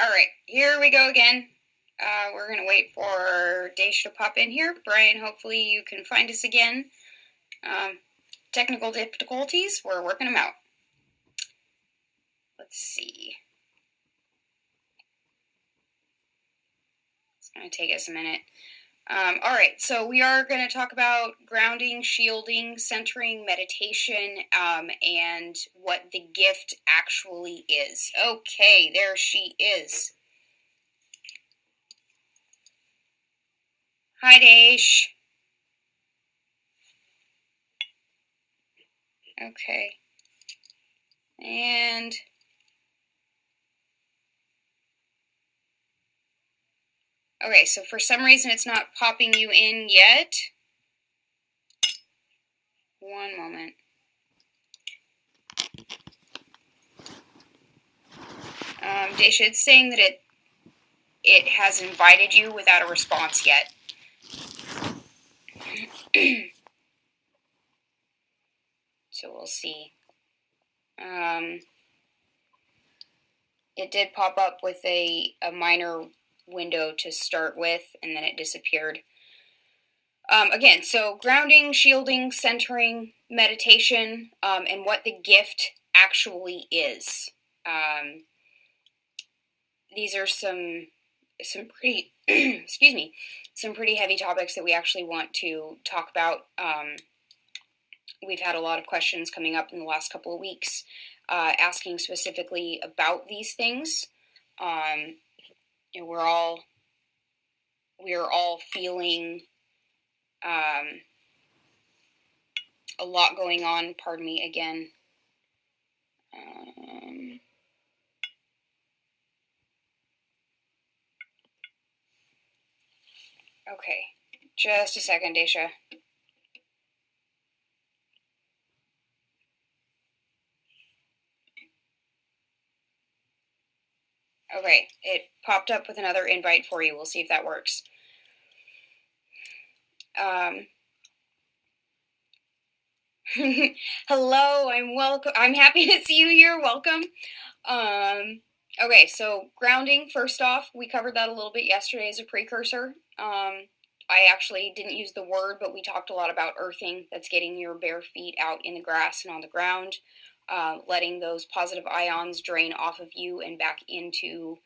All right, here we go again. We're going to wait for Daisha to pop in here. Brian, hopefully you can find us again. Technical difficulties, we're working them out. Let's see. It's going to take us a minute. All right, so we are going to talk about grounding, shielding, centering, meditation, and what the gift actually is. Okay, there she is. Hi, Daish. Okay. And okay, so for some reason it's not popping you in yet. One moment. Daisha, it's saying that it has invited you without a response yet. So we'll see. It did pop up with a minor window to start with, and then it disappeared. Again, so grounding, shielding, centering, meditation, and what the gift actually is. These are some pretty excuse me, some pretty heavy topics that we actually want to talk about. We've had a lot of questions coming up in the last couple of weeks, asking specifically about these things. We're all feeling a lot going on. Pardon me again. Okay, just a second, Daisha. Okay, it popped up with another invite for you. We'll see if that works. Hello, I'm happy to see you here. Welcome. Okay, so grounding, first off, we covered that a little bit yesterday as a precursor. I actually didn't use the word, but we talked a lot about earthing. That's getting your bare feet out in the grass and on the ground, letting those positive ions drain off of you and back into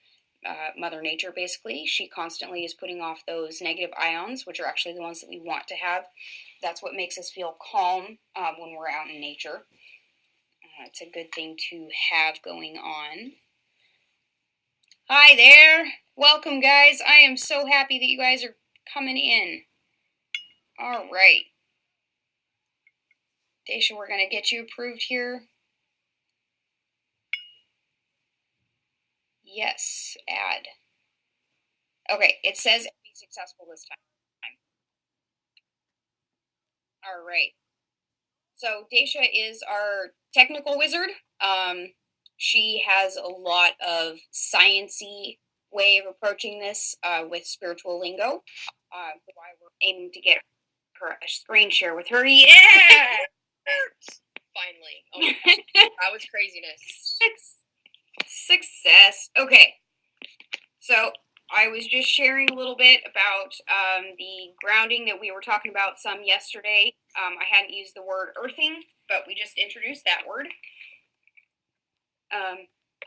Mother Nature, basically. She constantly is putting off those negative ions, which are actually the ones that we want to have. That's what makes us feel calm when we're out in nature. It's a good thing to have going on. Hi there. Welcome, guys. I am so happy that you guys are coming in. All right. Daisha, we're going to get you approved here. Yes, add. Okay, it says be successful this time. All right. So Daisha is our technical wizard. She has a lot of sciencey way of approaching this with spiritual lingo. Why we're aiming to get her a screen share with her. Yeah! Finally. Oh my God. That was craziness. Success. Okay. So I was just sharing a little bit about the grounding that we were talking about some yesterday. I hadn't used the word earthing, but we just introduced that word.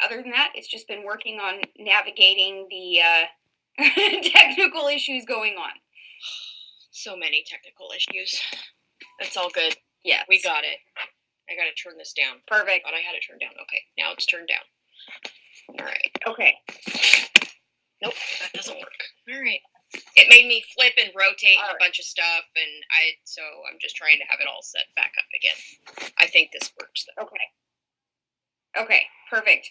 Other than that, it's just been working on navigating the technical issues going on. So many technical issues. That's all good. Yeah. We got it. I got to turn this down. Perfect. Thought I had it turned down. Okay, now it's turned down. All right. Okay. Nope, that doesn't work. All right. It made me flip and rotate a bunch of stuff, and so I'm just trying to have it all set back up again. I think this works, though. Okay, perfect.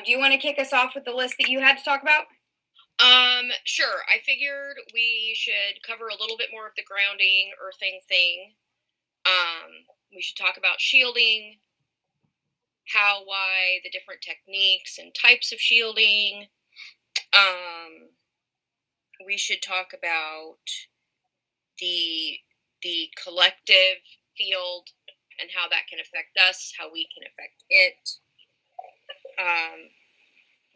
Do you want to kick us off with the list that you had to talk about? Sure. I figured we should cover a little bit more of the grounding, earthing thing. We should talk about shielding, why, the different techniques and types of shielding. We should talk about the collective field and how that can affect us, how we can affect it.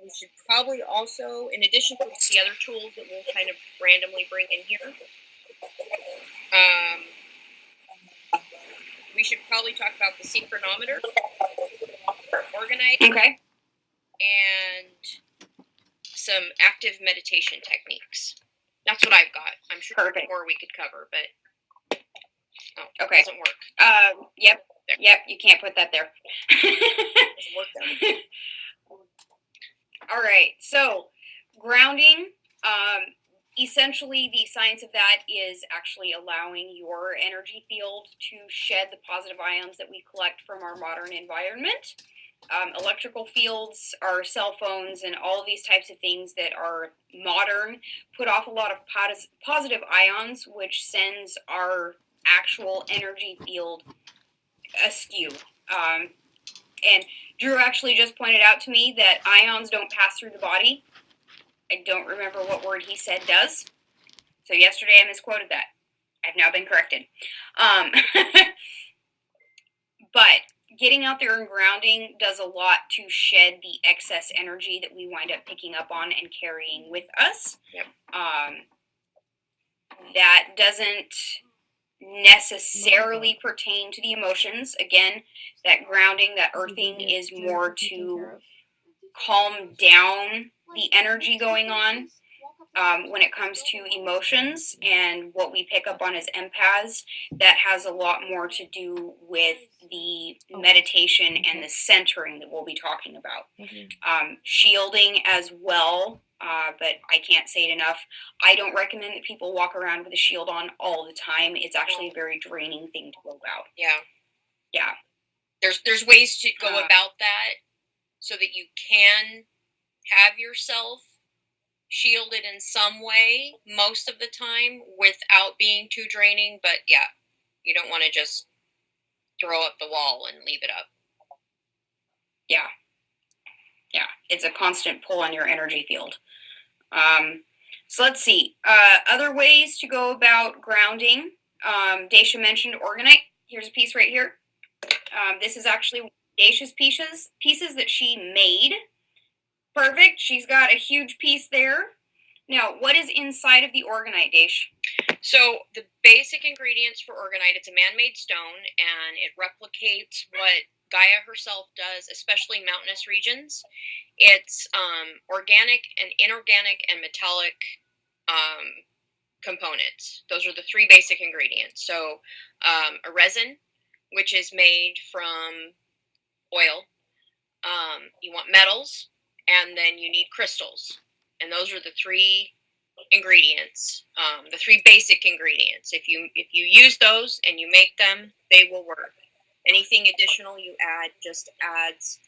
we should probably also, in addition to the other tools that we'll kind of randomly bring in here, we should probably talk about the synchronometer, organite, Okay. and some active meditation techniques. That's what I've got. I'm sure there's more we could cover, but okay, it doesn't work. Yep. There. Yep, you can't put that there. Doesn't work though. All right, so grounding, essentially the science of that is actually allowing your energy field to shed the positive ions that we collect from our modern environment. Electrical fields, our cell phones, and all of these types of things that are modern put off a lot of positive ions, which sends our actual energy field askew. And Drew actually just pointed out to me that ions don't pass through the body. I don't remember what word he said does. So yesterday I misquoted that. I've now been corrected. But getting out there and grounding does a lot to shed the excess energy that we wind up picking up on and carrying with us. Yep. That doesn't necessarily pertain to the emotions. Again, that grounding, that earthing is more to calm down the energy going on. When it comes to emotions and what we pick up on as empaths, that has a lot more to do with the meditation and the centering that we'll be talking about. Shielding as well, but I can't say it enough. I don't recommend that people walk around with a shield on all the time. It's actually a very draining thing to go about. Yeah. There's ways to go about that so that you can have yourself shielded in some way most of the time without being too draining, but yeah, you don't want to just throw up the wall and leave it up. Yeah, it's a constant pull on your energy field. So let's see, other ways to go about grounding. Daisha mentioned organite. Here's a piece right here. This is actually Daisha's pieces that she made. Perfect. She's got a huge piece there. Now, what is inside of the organite, Daish? So the basic ingredients for organite, it's a man-made stone, and it replicates what Gaia herself does, especially mountainous regions. It's organic and inorganic and metallic components. Those are the three basic ingredients. So a resin, which is made from oil. You want metals, and then you need crystals. And those are the three ingredients, the three basic ingredients. If you use those and you make them, they will work. Anything additional you add just adds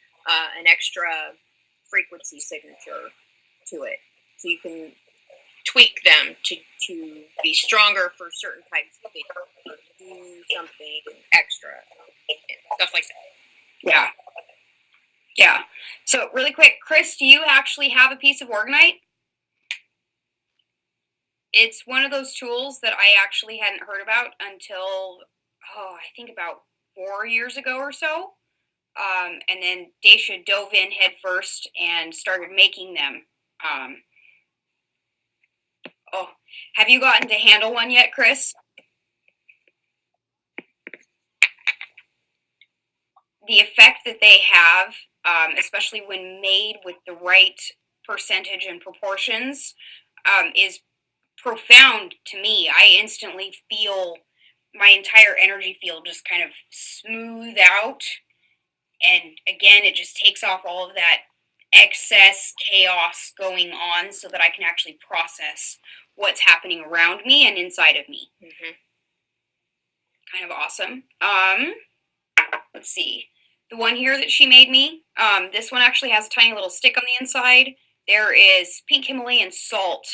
an extra frequency signature to it. So you can tweak them to be stronger for certain types of things, or do something extra, stuff like that. Yeah. So really quick, Chris, do you actually have a piece of organite? It's one of those tools that I actually hadn't heard about until, I think about 4 years ago or so. And then Daisha dove in head first and started making them. Have you gotten to handle one yet, Chris? The effect that they have, especially when made with the right percentage and proportions, is profound to me. I instantly feel my entire energy field just kind of smooth out. And again, it just takes off all of that excess chaos going on so that I can actually process what's happening around me and inside of me. Mm-hmm. Kind of awesome. Let's see. The one here that she made me, this one actually has a tiny little stick on the inside. There is pink Himalayan salt,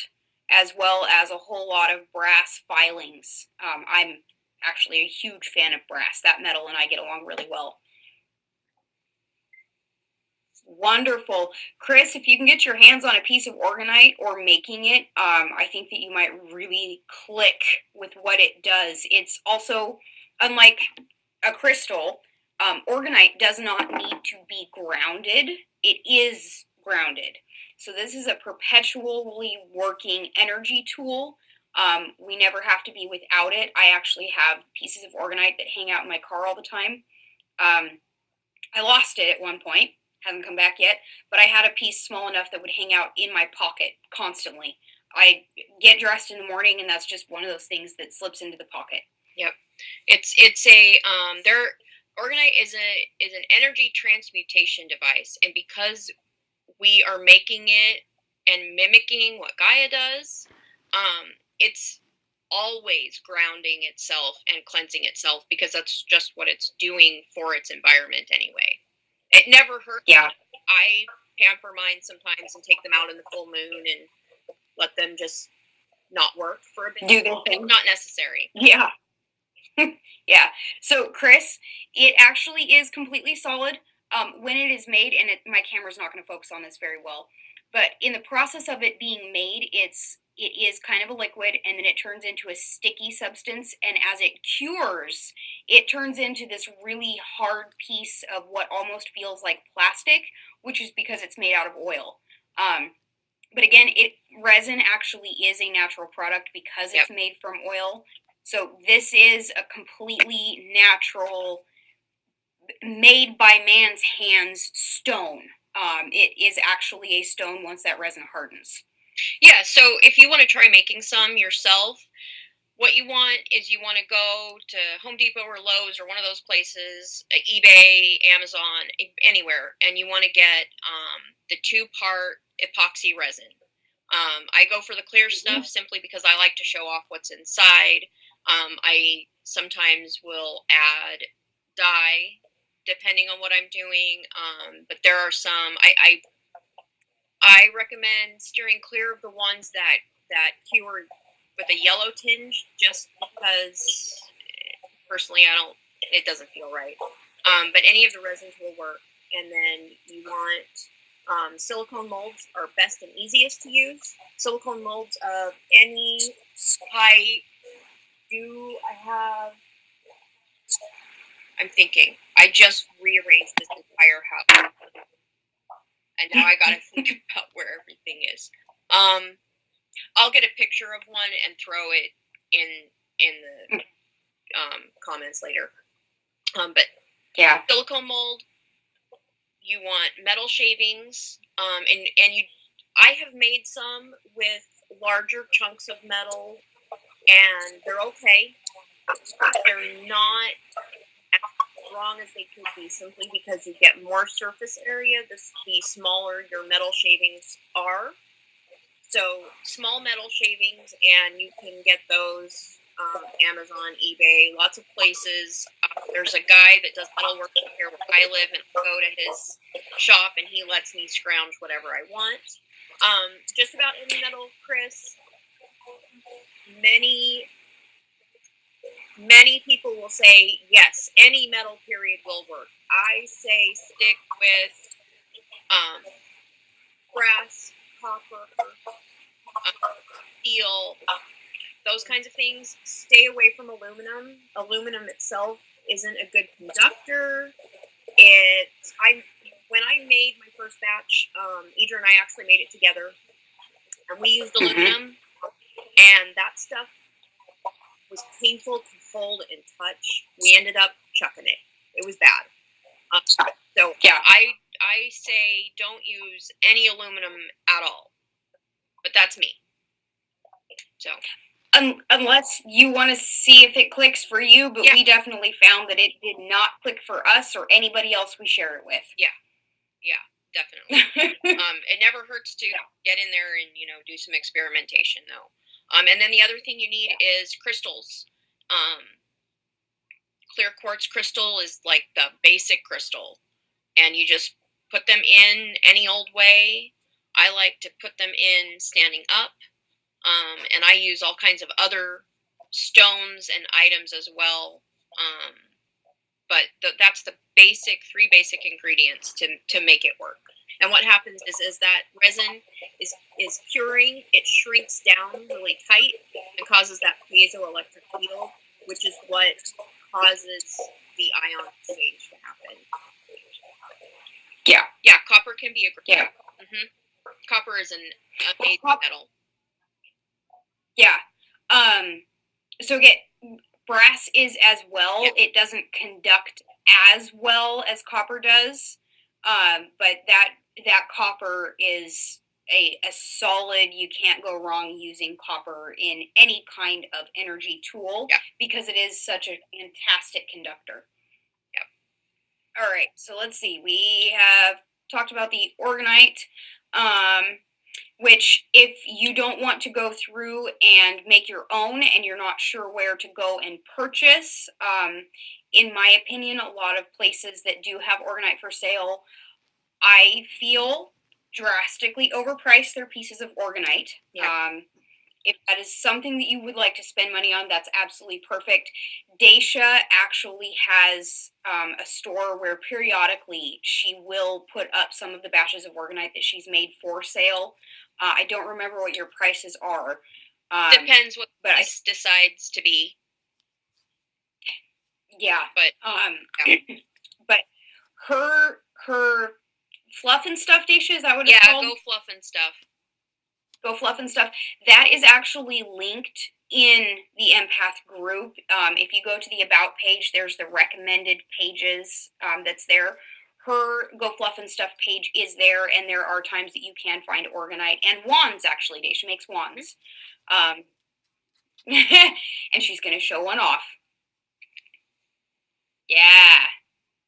as well as a whole lot of brass filings. I'm actually a huge fan of brass. That metal and I get along really well. Wonderful. Chris, if you can get your hands on a piece of organite or making it, I think that you might really click with what it does. It's also, unlike a crystal, organite does not need to be grounded. It is grounded. So this is a perpetually working energy tool. We never have to be without it. I actually have pieces of orgonite that hang out in my car all the time. I lost it at one point, hasn't come back yet, but I had a piece small enough that would hang out in my pocket constantly. I get dressed in the morning, and that's just one of those things that slips into the pocket. Yep, it's a orgonite is an energy transmutation device, and because we are making it and mimicking what Gaia does, it's always grounding itself and cleansing itself, because that's just what it's doing for its environment anyway. It never hurts. Yeah. I pamper mine sometimes and take them out in the full moon and let them just not work for a bit. Do their thing. It's not necessary. Yeah. Yeah. So, Chris, it actually is completely solid when it is made, and my camera's not going to focus on this very well, but in the process of it being made, it is kind of a liquid, and then it turns into a sticky substance, and as it cures, it turns into this really hard piece of what almost feels like plastic, which is because it's made out of oil. But again, resin actually is a natural product because it's made from oil. So this is a completely natural, made by man's hands stone. It is actually a stone once that resin hardens. Yeah, so if you want to try making some yourself, what you want is you want to go to Home Depot or Lowe's or one of those places, eBay, Amazon, anywhere, and you want to get the 2-part epoxy resin. I go for the clear stuff simply because I like to show off what's inside. I sometimes will add dye depending on what I'm doing, but there are some I recommend steering clear of the ones that cure with a yellow tinge, just because personally it doesn't feel right. But any of the resins will work. And then you want silicone molds are best and easiest to use. Silicone molds of any height. I'm thinking, I just rearranged this entire house, and now I gotta think about where everything is. I'll get a picture of one and throw it in the comments later. But yeah, silicone mold. You want metal shavings, and I have made some with larger chunks of metal, and they're okay. They're not as strong as they could be, simply because you get more surface area the smaller your metal shavings are. So small metal shavings, and you can get those Amazon, eBay, lots of places. There's a guy that does metal work here where I live, and I go to his shop, and he lets me scrounge whatever I want. Just about any metal, Chris. Many people will say, yes, any metal period will work. I say stick with brass, copper, steel, those kinds of things. Stay away from aluminum. Aluminum itself isn't a good conductor. When I made my first batch, Eadra and I actually made it together, and we used aluminum, and that stuff was painful to hold and touch. We ended up chucking it. It was bad. So yeah, I say don't use any aluminum at all. But that's me. So unless you want to see if it clicks for you, but we definitely found that it did not click for us or anybody else we share it with. Yeah, definitely. It never hurts to get in there and do some experimentation though. And then the other thing you need is crystals. Clear quartz crystal is like the basic crystal, and you just put them in any old way. I like to put them in standing up, and I use all kinds of other stones and items as well. But that's the 3 basic ingredients to make it work. And what happens is that resin is curing. It shrinks down really tight and causes that piezoelectric field, which is what causes the ion exchange to happen. Yeah, copper can be a great. Yeah. Mm-hmm. Copper is an amazing metal. Yeah. So get brass is as well. Yep. It doesn't conduct as well as copper does. But that copper is a solid. You can't go wrong using copper in any kind of energy tool because it is such a fantastic conductor. Yep. All right, so let's see. We have talked about the orgonite, which if you don't want to go through and make your own and you're not sure where to go and purchase, in my opinion, a lot of places that do have orgonite for sale, I feel drastically overprice their pieces of orgonite. Yep. If that is something that you would like to spend money on, that's absolutely perfect. Daisha actually has a store where periodically she will put up some of the batches of orgonite that she's made for sale. I don't remember what your prices are. Depends what the price decides to be. Yeah, but but her fluff and stuff, Daisha, is that what it's called? Yeah, Go Fluff and Stuff. Go Fluff and Stuff. That is actually linked in the empath group. If you go to the About page, there's the recommended pages that's there. Her Go Fluff and Stuff page is there, and there are times that you can find orgonite and wands, actually. Daisha makes wands. And she's going to show one off. Yeah.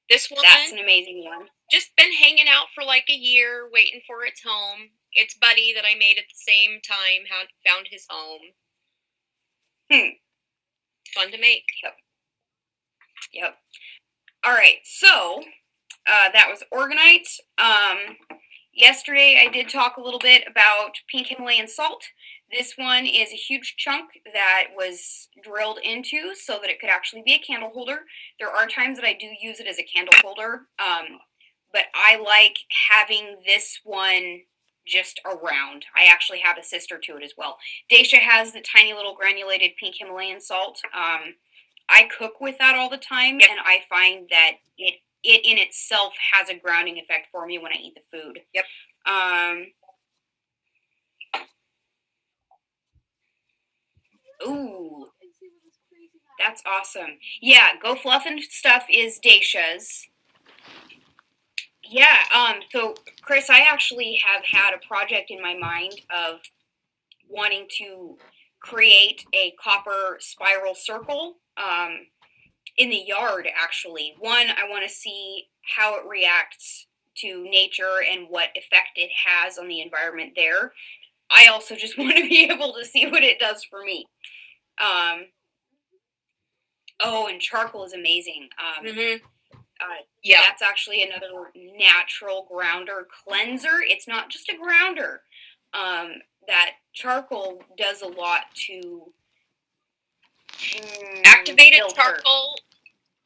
This one, that's an amazing one. Just been hanging out for like a year, waiting for its home. Its buddy that I made at the same time found his home. Fun to make. Yep. All right, so that was orgonite. Yesterday I did talk a little bit about pink Himalayan salt. This one is a huge chunk that was drilled into so that it could actually be a candle holder. There are times that I do use it as a candle holder, but I like having this one just around. I actually have a sister to it as well. Daisha has the tiny little granulated pink Himalayan salt. I cook with that all the time, and I find that it in itself has a grounding effect for me when I eat the food. Yep. Ooh, that's awesome. Yeah, Go Fluff and Stuff is Daisha's. Yeah, so Chris, I actually have had a project in my mind of wanting to create a copper spiral circle in the yard, actually. One, I want to see how it reacts to nature and what effect it has on the environment there. I also just want to be able to see what it does for me. Oh, and charcoal is amazing. Yeah. That's actually another natural grounder cleanser. It's not just a grounder. That charcoal does a lot to activated charcoal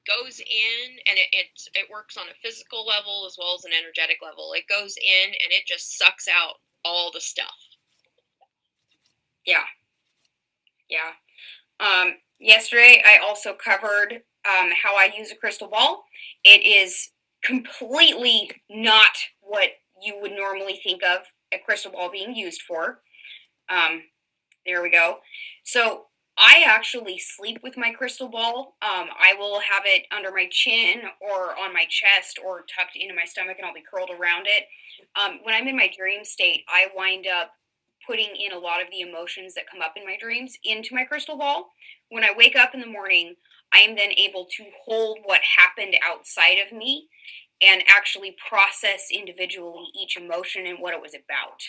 goes in, and it works on a physical level as well as an energetic level. It goes in and it just sucks out all the stuff. Yeah. Yesterday I also covered how I use a crystal ball. It is completely not what you would normally think of a crystal ball being used for. There we go. So I actually sleep with my crystal ball. I will have it under my chin or on my chest or tucked into my stomach, and I'll be curled around it. When I'm in my dream state, I wind up putting in a lot of the emotions that come up in my dreams into my crystal ball. When I wake up in the morning, I am then able to hold what happened outside of me and actually process individually each emotion and what it was about.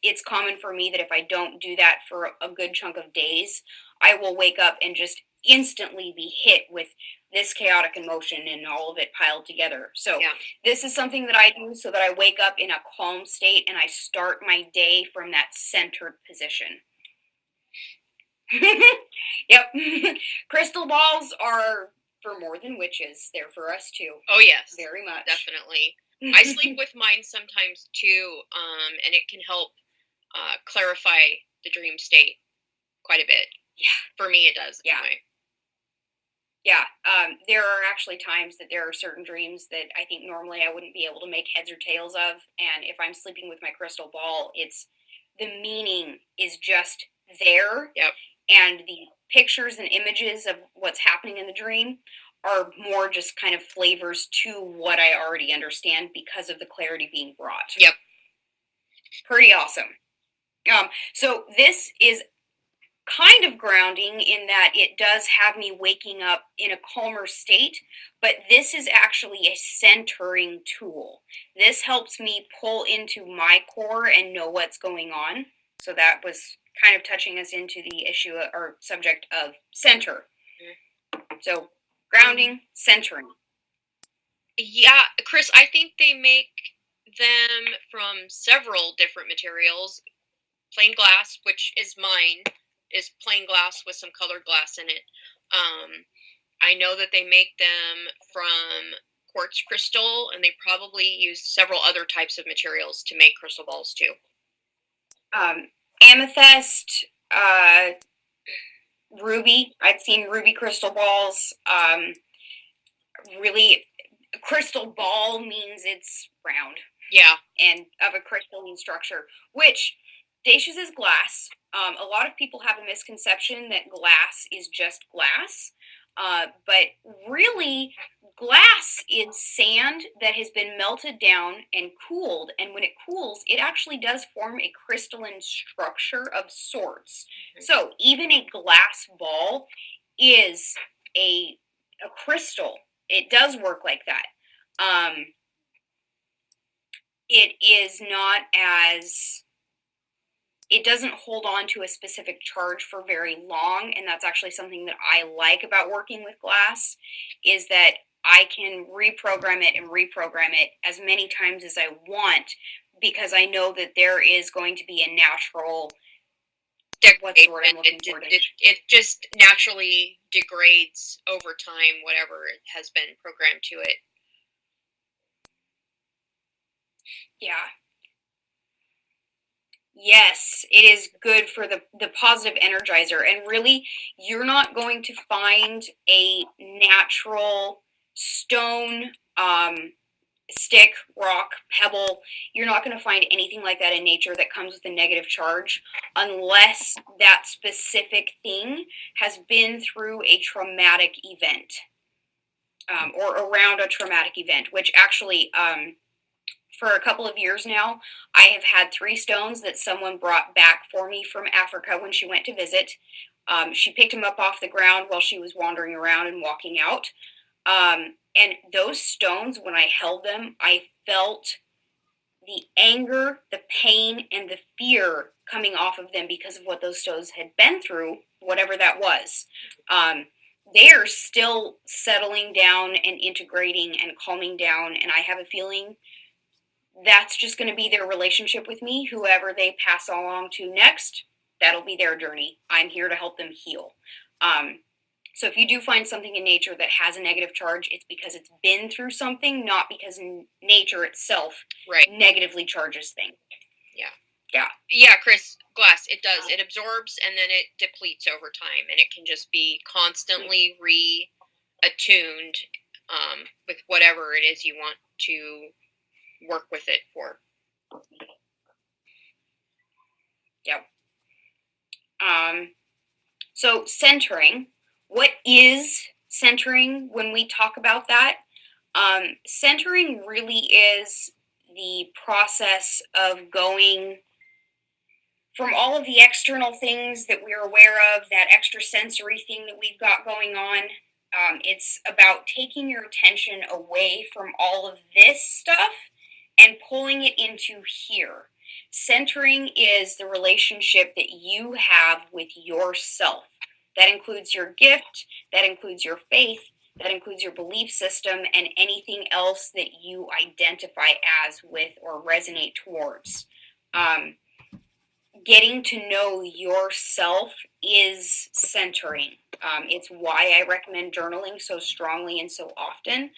It's common for me that if I don't do that for a good chunk of days, I will wake up and just instantly be hit with this chaotic emotion and all of it piled together. So This is something that I do so that I wake up in a calm state and I start my day from that centered position. Yep. Crystal balls are for more than witches. They're for us too. Oh, yes. Very much. Definitely. I sleep with mine sometimes too, and it can help clarify the dream state quite a bit. Yeah. For me, it does. Yeah. Anyway. Yeah, there are actually times that there are certain dreams that I think normally I wouldn't be able to make heads or tails of, and if I'm sleeping with my crystal ball, it's the meaning is just there, Yep. and the pictures and images of what's happening in the dream are more just kind of flavors to what I already understand because of the clarity being brought. Yep. Pretty awesome. So this is kind of grounding in that it does have me waking up in a calmer state, but this is actually a centering tool. This helps me pull into my core and know what's going on. So that was kind of touching us into the issue or subject of center. So grounding, centering. Yeah, Chris, I think they make them from several different materials. Plain glass, which is mine, is plain glass with some colored glass in it. I know that they make them from quartz crystal, and they probably use several other types of materials to make crystal balls too. Amethyst, ruby. I've seen ruby crystal balls. Really, crystal ball means it's round. Yeah. And of a crystalline structure, which Dacia's is glass. A lot of people have a misconception that glass is just glass, but really, glass is sand that has been melted down and cooled. And when it cools, it actually does form a crystalline structure of sorts. Mm-hmm. So even a glass ball is a crystal. It does work like that. It is not as, it doesn't hold on to a specific charge for very long, and that's actually something that I like about working with glass, is that I can reprogram it as many times as I want, because I know that there is going to be a natural, what's the word I'm looking for? It just naturally degrades over time, whatever has been programmed to it. Yeah. Yes, it is good for the positive energizer. And really, you're not going to find a natural stone, stick, rock, pebble. You're not going to find anything like that in nature that comes with a negative charge unless that specific thing has been through a traumatic event, or around a traumatic event, which actually, for a couple of years now, I have had 3 stones that someone brought back for me from Africa when she went to visit. She picked them up off the ground while she was wandering around and walking out. And those stones, when I held them, I felt the anger, the pain, and the fear coming off of them because of what those stones had been through, whatever that was. They are still settling down and integrating and calming down, and I have a feeling that's just going to be their relationship with me. Whoever they pass along to next, that'll be their journey. I'm here to help them heal. So if you do find something in nature that has a negative charge, it's because it's been through something, not because nature itself negatively charges things. Yeah, Chris, glass, it does. It absorbs and then it depletes over time, and it can just be constantly reattuned with whatever it is you want to work with it for. Yep. So centering. What is centering when we talk about that? Centering really is the process of going from all of the external things that we're aware of, that extrasensory thing that we've got going on. It's about taking your attention away from all of this stuff and pulling it into here. Centering is the relationship that you have with yourself. That includes your gift, that includes your faith, that includes your belief system, and anything else that you identify as with or resonate towards. Getting to know yourself is centering. It's why I recommend journaling so strongly and so often.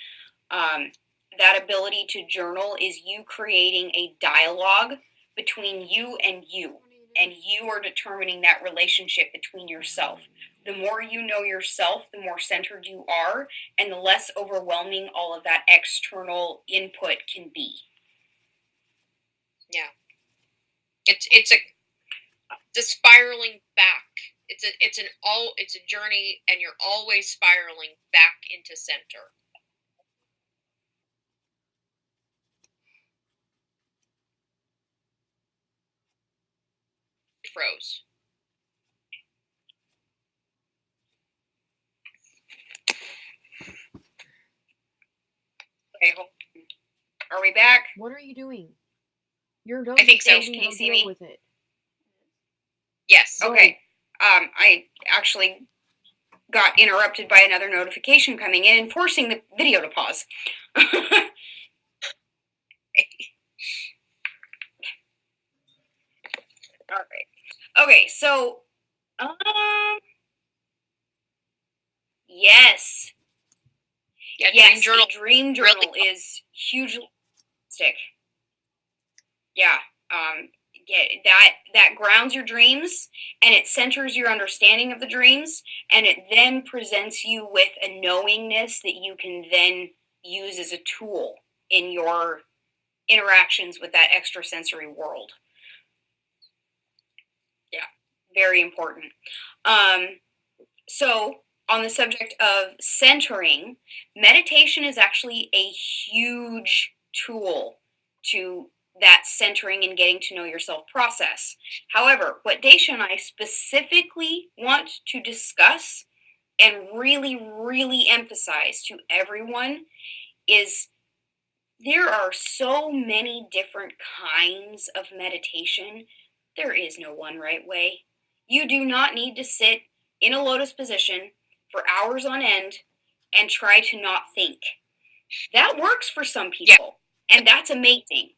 That ability to journal is you creating a dialogue between you, and you are determining that relationship between yourself. the more you know yourself, the more centered you are, and the less overwhelming all of that external input can be. Yeah. It's a spiraling back. It's a journey, and you're always spiraling back into center. Froze. Okay, are we back? What are you doing? Your I think so. Can you see me? With it. Yes. Okay. I actually got interrupted by another notification coming in and forcing the video to pause. All right. Okay, so yes. Yeah, yes, dream journal really is hugely stick. Yeah. That grounds your dreams, and it centers your understanding of the dreams, and it then presents you with a knowingness that you can then use as a tool in your interactions with that extrasensory world. Yeah, very important. So on the subject of centering, meditation is actually a huge tool to that centering and getting to know yourself process. However, what Daisha and I specifically want to discuss and really, really emphasize to everyone is there are so many different kinds of meditation. There is no one right way. You do not need to sit in a lotus position for hours on end and try to not think. That works for some people, and that's amazing.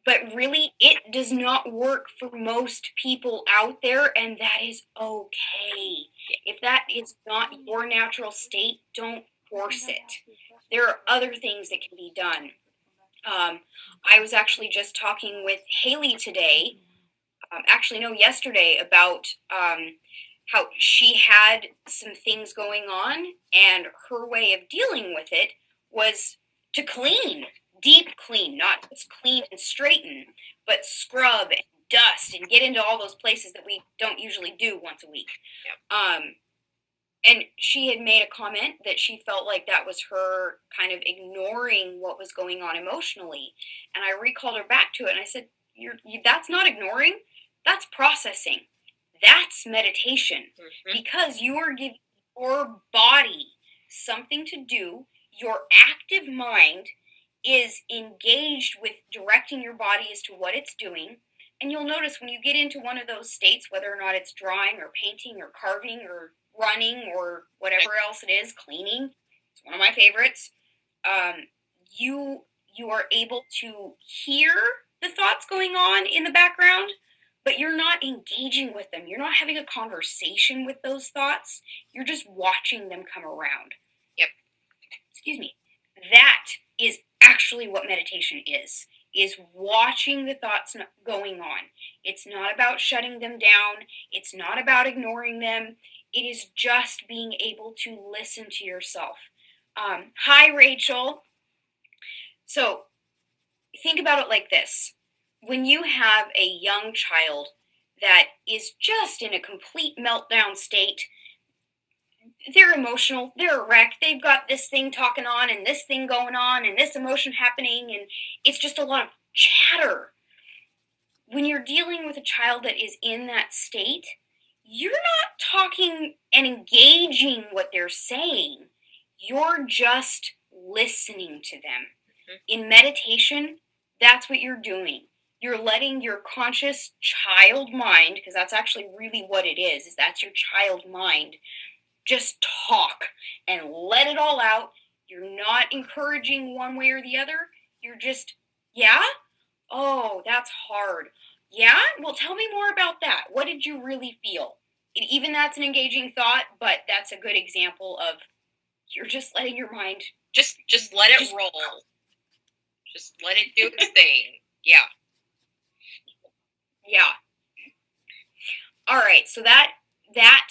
But really, it does not work for most people out there, and that is okay. If that is not your natural state, don't force it. There are other things that can be done. I was actually just talking with Haley today, yesterday, about how she had some things going on, and her way of dealing with it was to clean, deep clean, not just clean and straighten, but scrub and dust and get into all those places that we don't usually do once a week. Yep. And she had made a comment that she felt like that was her kind of ignoring what was going on emotionally. And I recalled her back to it, and I said, that's not ignoring, that's processing. That's meditation. Mm-hmm. Because you are giving your body something to do. Your active mind is engaged with directing your body as to what it's doing. And you'll notice when you get into one of those states, whether or not it's drawing or painting or carving or running or whatever else it is, cleaning, it's one of my favorites, you are able to hear the thoughts going on in the background, but you're not engaging with them. You're not having a conversation with those thoughts. You're just watching them come around. Yep. Excuse me. That is actually what meditation is watching the thoughts going on. It's not about shutting them down. It's not about ignoring them. It is just being able to listen to yourself. Hi, Rachel. So think about it like this. When you have a young child that is just in a complete meltdown state, they're emotional, they're a wreck, they've got this thing talking on and this thing going on and this emotion happening, and it's just a lot of chatter. When you're dealing with a child that is in that state, you're not talking and engaging what they're saying. You're just listening to them. Mm-hmm. In meditation, that's what you're doing. You're letting your conscious child mind, because that's actually really what it is that's your child mind, just talk and let it all out. You're not encouraging one way or the other. You're just, yeah? Oh, that's hard. Yeah? Well, tell me more about that. What did you really feel? And even that's an engaging thought, but that's a good example of you're just letting your mind just let it roll. Just let it do its thing. Yeah. Yeah. All right, so that that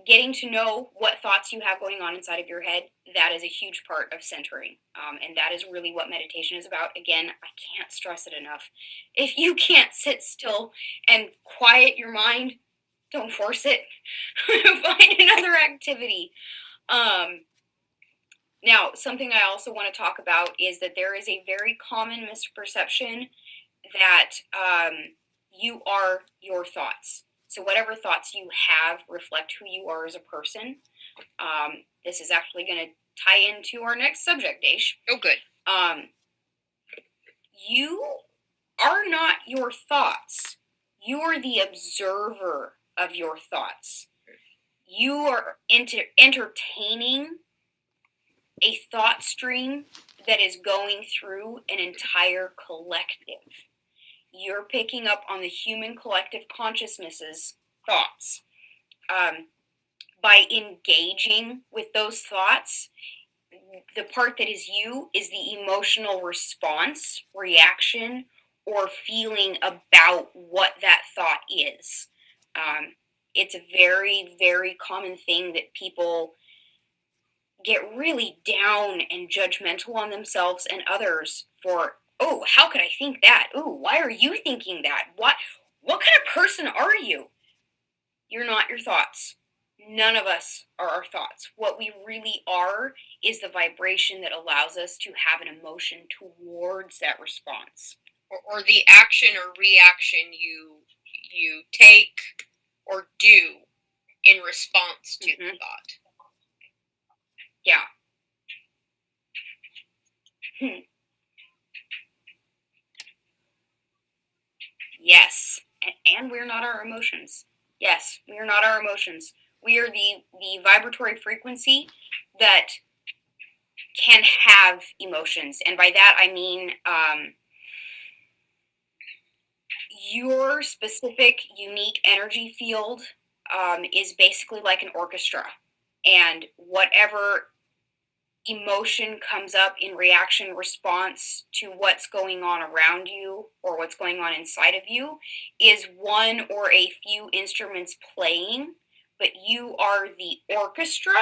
getting to know what thoughts you have going on inside of your head, that is a huge part of centering, and that is really what meditation is about. Again, I can't stress it enough. If you can't sit still and quiet your mind, don't force it. Find another activity. Now, something I also want to talk about is that there is a very common misperception that you are your thoughts. So whatever thoughts you have reflect who you are as a person. This is actually going to tie into our next subject, Daish. Oh, good. You are not your thoughts. You are the observer of your thoughts. You are entertaining a thought stream that is going through an entire collective. You're picking up on the human collective consciousness's thoughts. By engaging with those thoughts, the part that is you is the emotional response, reaction, or feeling about what that thought is. It's a very, very common thing that people get really down and judgmental on themselves and others for, oh, how could I think that? Oh, why are you thinking that? What kind of person are you? You're not your thoughts. None of us are our thoughts. What we really are is the vibration that allows us to have an emotion towards that response. Or the action or reaction you take or do in response to the thought. Yeah. Yes. And we're not our emotions. Yes, we are not our emotions. We are the vibratory frequency that can have emotions. And by that I mean your specific unique energy field is basically like an orchestra. And whatever emotion comes up in reaction response to what's going on around you or what's going on inside of you is one or a few instruments playing, but you are the orchestra,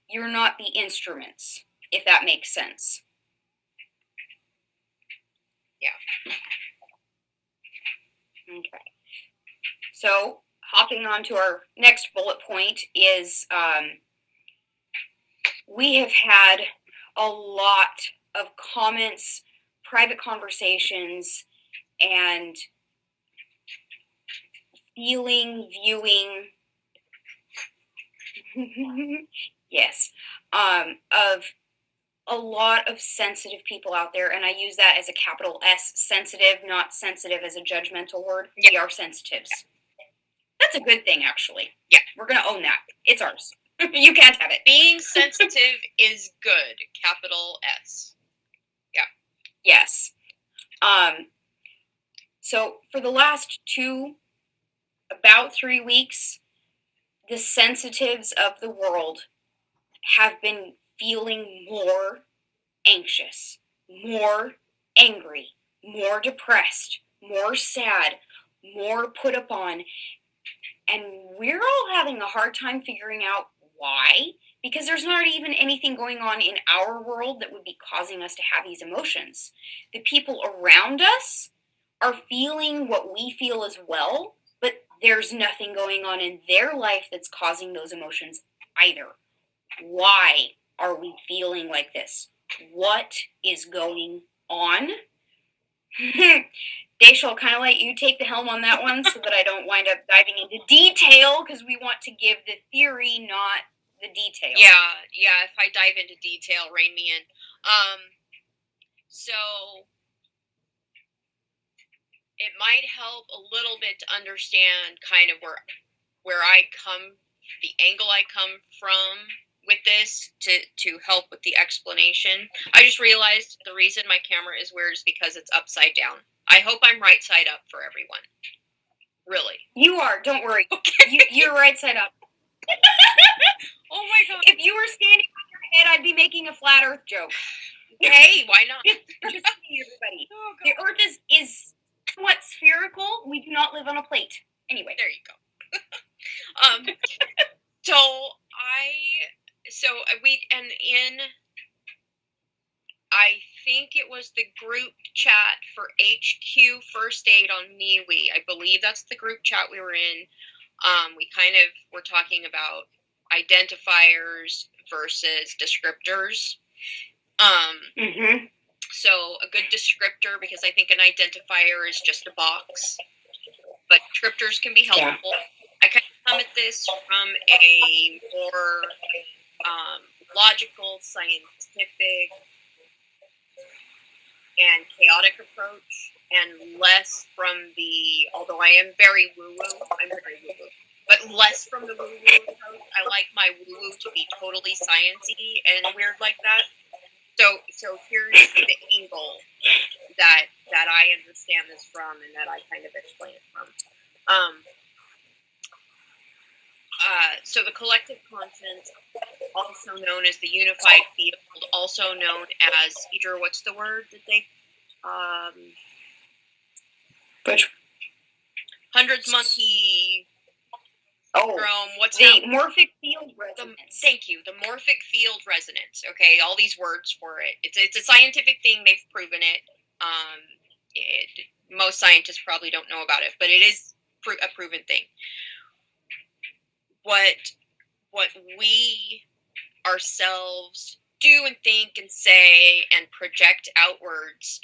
you're not the instruments, if that makes sense. Yeah. Okay. So hopping on to our next bullet point is we have had a lot of comments, private conversations, and feeling, viewing, yes, of a lot of sensitive people out there, and I use that as a capital S, sensitive, not sensitive as a judgmental word. Yeah. We are sensitives. That's a good thing, actually. Yeah. We're going to own that. It's ours. You can't have it. Being sensitive is good, capital S. Yeah. Yes. So for the last about 3 weeks, the sensitives of the world have been feeling more anxious, more angry, more depressed, more sad, more put upon. And we're all having a hard time figuring out why, because there's not even anything going on in our world that would be causing us to have these emotions. The people around us are feeling what we feel as well, but there's nothing going on in their life that's causing those emotions either. Why are we feeling like this? What is going on? Daisha, I'll kind of let you take the helm on that one so that I don't wind up diving into detail, because we want to give the theory, not the detail. Yeah, if I dive into detail, rein me in. So it might help a little bit to understand kind of where I come, the angle I come from with this to help with the explanation. I just realized the reason my camera is weird is because it's upside down. I hope I'm right side up for everyone. Really. You are, don't worry. Okay. You're right side up. Oh my god. If you were standing on your head, I'd be making a flat earth joke. Hey, why not? Just kidding, everybody. Oh, the earth is somewhat spherical. We do not live on a plate. Anyway. There you go. So I think it was the group chat for HQ First Aid on MeWe. I believe that's the group chat we were in. We kind of were talking about identifiers versus descriptors. So a good descriptor, because I think an identifier is just a box, but descriptors can be helpful. I kind of come at this from a more logical, scientific, and chaotic approach, and less from the, although I am very woo-woo, but less from the woo-woo approach. I like my woo-woo to be totally sciencey and weird like that. So here's the angle that I understand this from, and that I kind of explain it from. So the collective conscience, also known as the unified field, also known as, Eadra, what's the word that they, Which? Hundreds monkey syndrome, what's the that? morphic field resonance. Thank you, the morphic field resonance. Okay, all these words for it. It's a scientific thing, they've proven it. Most scientists probably don't know about it, but it is a proven thing. What we ourselves do and think and say and project outwards,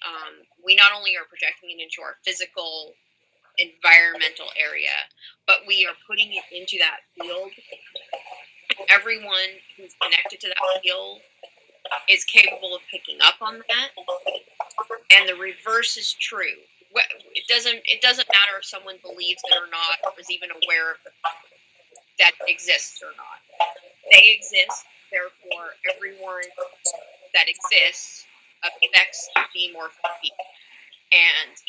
we not only are projecting it into our physical environmental area, but we are putting it into that field. Everyone who's connected to that field is capable of picking up on that, and the reverse is true. It doesn't matter if someone believes it or not, or is even aware of that exists or not. They exist, therefore everyone that exists affects the morphic field. And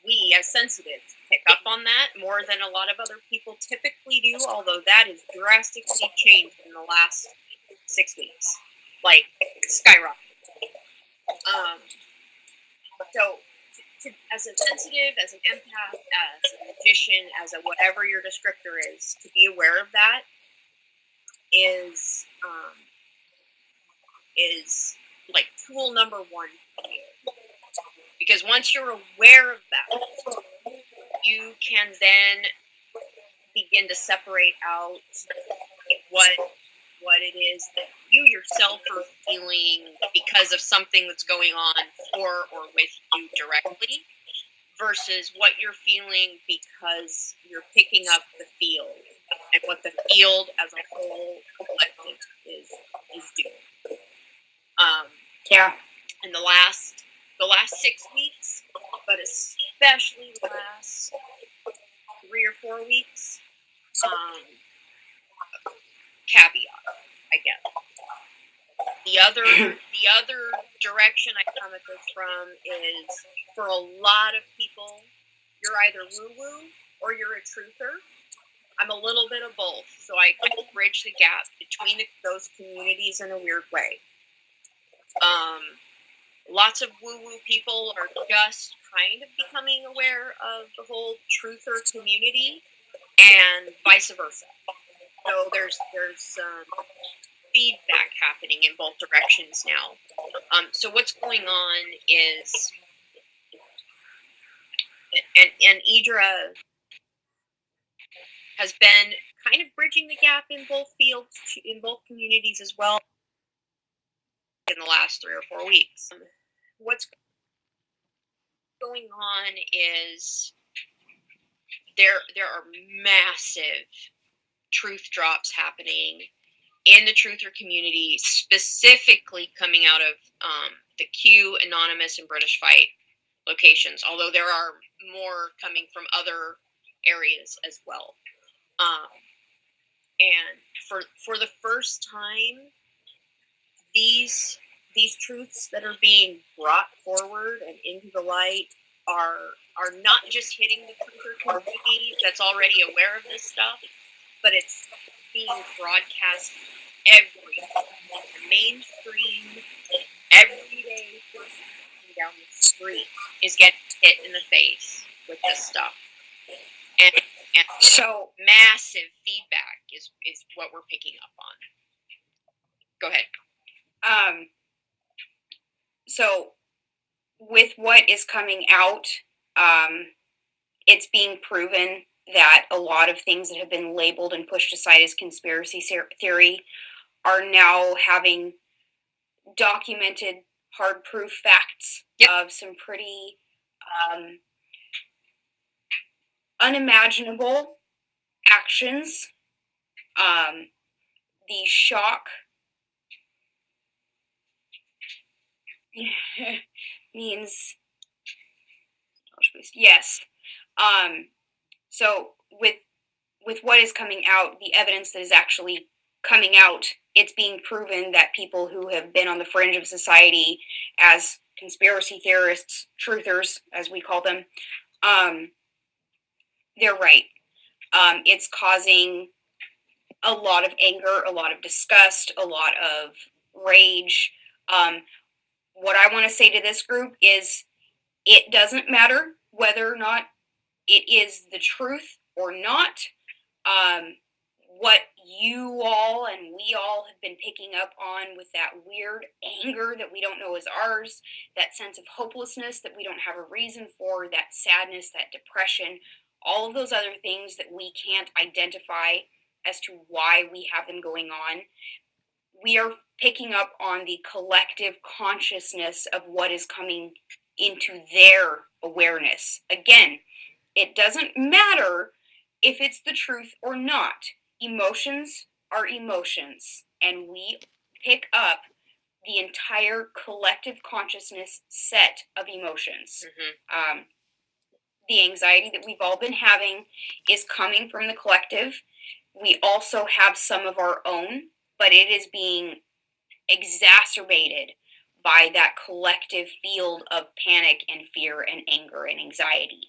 we, as sensitives, pick up on that more than a lot of other people typically do, although that has drastically changed in the last 6 weeks. Like, skyrocketed. So, as a sensitive, as an empath, as a magician, as a whatever your descriptor is, to be aware of that is like tool number one for you. Because once you're aware of that, you can then begin to separate out what it is that you yourself are feeling because of something that's going on for or with you directly, versus what you're feeling because you're picking up the field and what the field as a whole collective is doing. In the last 6 weeks, but especially the last 3 or 4 weeks, caveat, I guess. The other direction I come at this from is, for a lot of people, you're either woo-woo or you're a truther. I'm a little bit of both, so I kind of bridge the gap between those communities in a weird way. Lots of woo-woo people are just kind of becoming aware of the whole truther community, and vice versa. So there's some feedback happening in both directions now. So what's going on is, and Eadra has been kind of bridging the gap in both fields, in both communities as well, in the last 3 or 4 weeks. What's going on is there are massive truth drops happening in the truther community, specifically coming out of the Q, Anonymous, and British Fight locations, although there are more coming from other areas as well. And for the first time, these truths that are being brought forward and into the light are not just hitting the truther community that's already aware of this stuff, but it's being broadcast everywhere. The mainstream, everyday person down the street is getting hit in the face with this stuff. And So massive feedback is what we're picking up on. Go ahead. So with what is coming out, it's being proven that a lot of things that have been labeled and pushed aside as conspiracy theory are now having documented hard proof facts of some pretty unimaginable actions. The shock means yes. So with what is coming out, the evidence that is actually coming out, it's being proven that people who have been on the fringe of society as conspiracy theorists, truthers, as we call them, they're right. It's causing a lot of anger, a lot of disgust, a lot of rage. What I want to say to this group is it doesn't matter whether or not it is the truth or not. What you all and we all have been picking up on with that weird anger that we don't know is ours, that sense of hopelessness that we don't have a reason for, that sadness, that depression, all of those other things that we can't identify as to why we have them going on. We are picking up on the collective consciousness of what is coming into their awareness. Again, it doesn't matter if it's the truth or not. Emotions are emotions, and we pick up the entire collective consciousness set of emotions. The anxiety that we've all been having is coming from the collective. We also have some of our own, but it is being exacerbated by that collective field of panic and fear and anger and anxiety.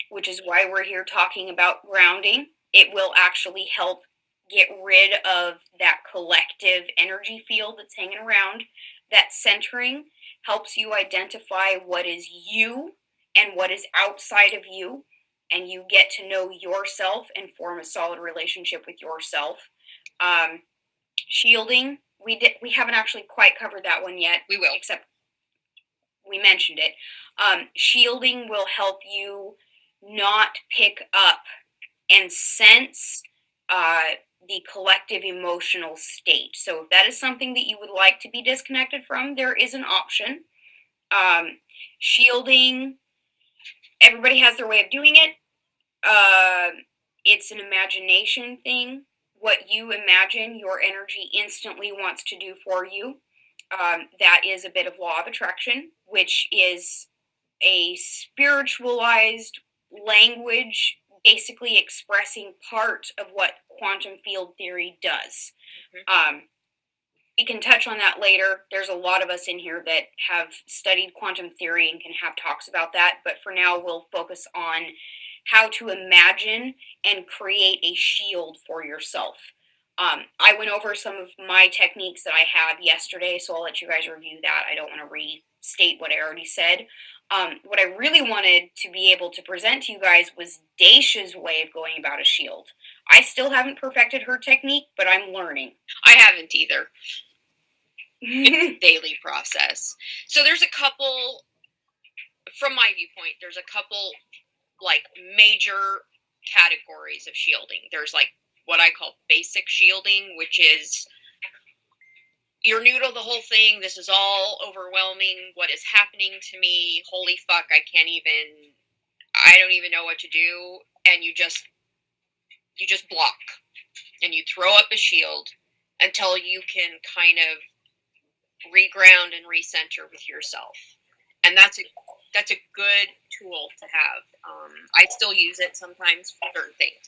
Which is why we're here talking about grounding. It will actually help get rid of that collective energy field that's hanging around. That centering helps you identify what is you and what is outside of you, and you get to know yourself and form a solid relationship with yourself. Shielding, we haven't actually quite covered that one yet. We will, except we mentioned it. Shielding will help you not pick up and sense the collective emotional state. So if that is something that you would like to be disconnected from, there is an option. Shielding, everybody has their way of doing it. It's an imagination thing. What you imagine, your energy instantly wants to do for you. That is a bit of law of attraction, which is a spiritualized language basically expressing part of what quantum field theory does. We can touch on that later. There's a lot of us in here that have studied quantum theory and can have talks about that, but for now we'll focus on how to imagine and create a shield for yourself. I went over some of my techniques that I have yesterday, so I'll let you guys review that. I don't want to restate what I already said. What I really wanted to be able to present to you guys was Daisha's way of going about a shield. I still haven't perfected her technique, but I'm learning. I haven't either. It's a daily process. So there's a couple, from my viewpoint, there's a couple like major categories of shielding. There's like what I call basic shielding, which is you're new to the whole thing. This is all overwhelming. What is happening to me? Holy fuck, I don't even know what to do. And you just block and you throw up a shield until you can kind of reground and recenter with yourself. And that's a good tool to have. I still use it sometimes for certain things.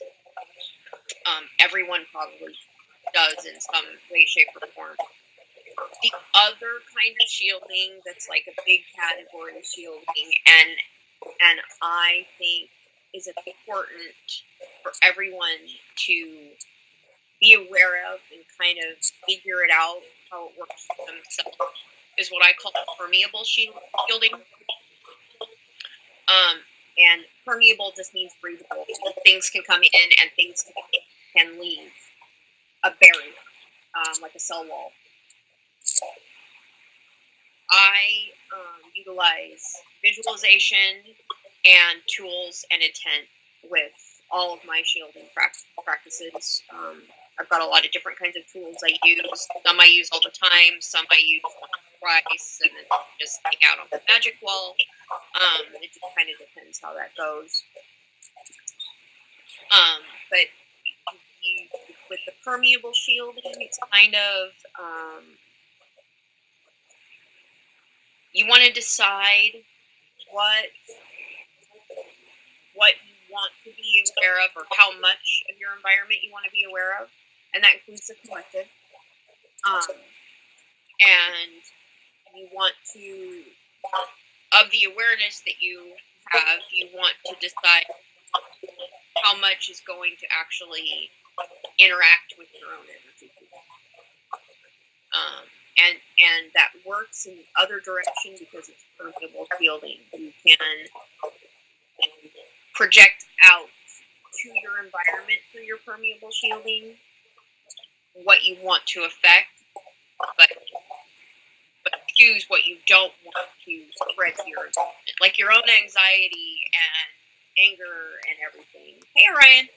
Everyone probably does in some way, shape, or form. The other kind of shielding that's like a big category of shielding, and I think is important for everyone to be aware of and kind of figure it out how it works for themselves, is what I call permeable shielding. And permeable just means breathable. Things can come in and things can leave. A barrier, like a cell wall. I utilize visualization and tools and intent with all of my shielding practices. I've got a lot of different kinds of tools I use. Some I use all the time, some I use once or twice, and then just hang out on the magic wall. It just kind of depends how that goes. But with the permeable shielding, it's kind of you want to decide what you want to be aware of, or how much of your environment you want to be aware of, and that includes the collective. And you want to, of the awareness that you have, you want to decide how much is going to actually interact with your own energy. And that works in the other direction because it's permeable shielding. You can project out to your environment through your permeable shielding what you want to affect, but choose what you don't want to spread to your environment, like your own anxiety and anger and everything. Hey, Ryan.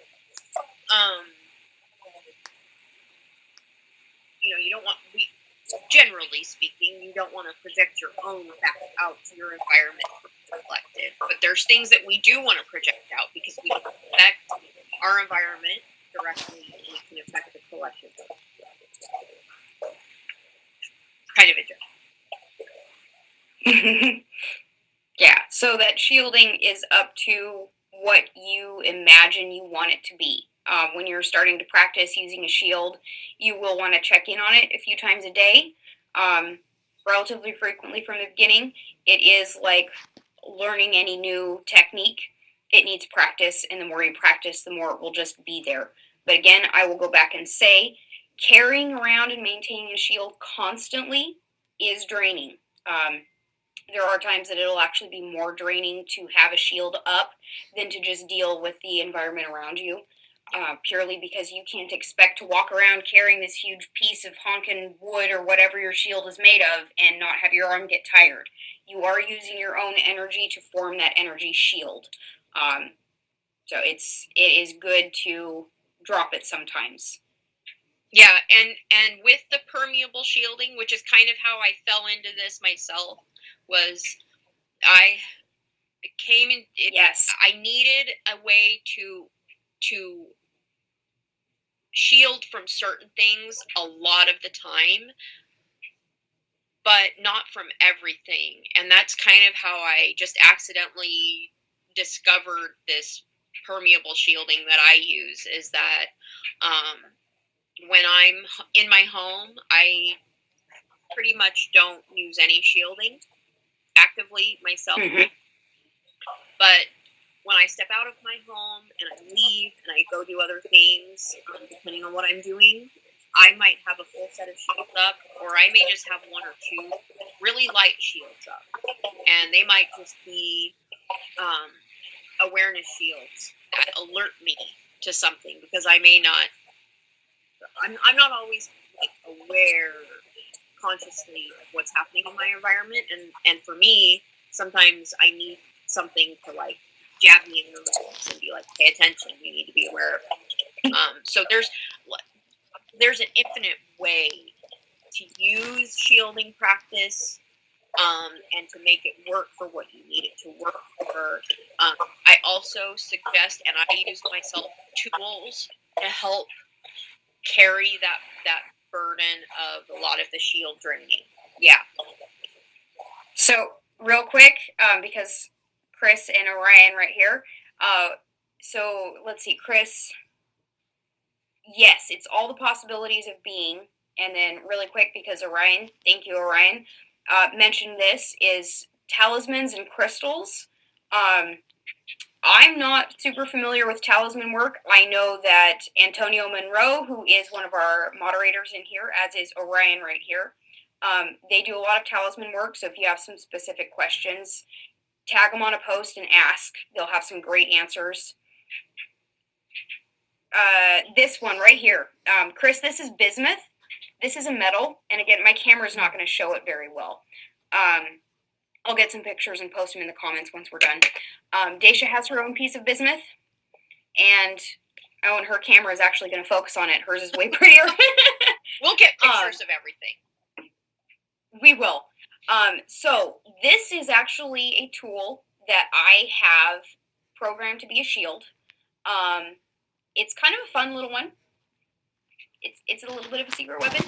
You don't want, generally speaking, you don't want to project your own back out to your environment for the collective. But there's things that we do want to project out because we affect our environment directly and we can affect the collective. Kind of a joke. Yeah, so that shielding is up to what you imagine you want it to be. When you're starting to practice using a shield, you will want to check in on it a few times a day, relatively frequently from the beginning. It is like learning any new technique. It needs practice, and the more you practice, the more it will just be there. But again, I will go back and say, carrying around and maintaining a shield constantly is draining. There are times that it'll actually be more draining to have a shield up than to just deal with the environment around you, purely because you can't expect to walk around carrying this huge piece of honkin' wood or whatever your shield is made of and not have your arm get tired. You are using your own energy to form that energy shield. So it is good to drop it sometimes. Yeah, and with the permeable shielding, which is kind of how I fell into this myself, was I came in. Yes, I needed a way to shield from certain things a lot of the time, but not from everything. And that's kind of how I just accidentally discovered this permeable shielding that I use, is that when I'm in my home, I pretty much don't use any shielding actively myself. Mm-hmm. But when I step out of my home and I leave and I go do other things, depending on what I'm doing, I might have a full set of shields up, or I may just have one or two really light shields up. And they might just be awareness shields that alert me to something, because I may not, I'm not always aware consciously of what's happening in my environment. And for me, sometimes I need something to jab me in the ribs and be like, pay attention, you need to be aware of it. So there's an infinite way to use shielding practice, and to make it work for what you need it to work for. I also suggest, and I use myself, tools to help carry that burden of a lot of the shield draining. Yeah. So real quick, because Chris and Orion right here. So let's see, Chris. Yes, it's all the possibilities of being. And then really quick, because Orion, thank you, Orion, mentioned this, is talismans and crystals. I'm not super familiar with talisman work. I know that Antonio Monroe, who is one of our moderators in here, as is Orion right here, they do a lot of talisman work. So if you have some specific questions, tag them on a post and ask. They'll have some great answers. This one right here. Chris, this is bismuth. This is a metal. And again, my camera's not going to show it very well. I'll get some pictures and post them in the comments once we're done. Daisha has her own piece of bismuth. And her camera is actually going to focus on it. Hers is way prettier. We'll get pictures of everything. We will. So this is actually a tool that I have programmed to be a shield. It's kind of a fun little one. It's a little bit of a secret weapon.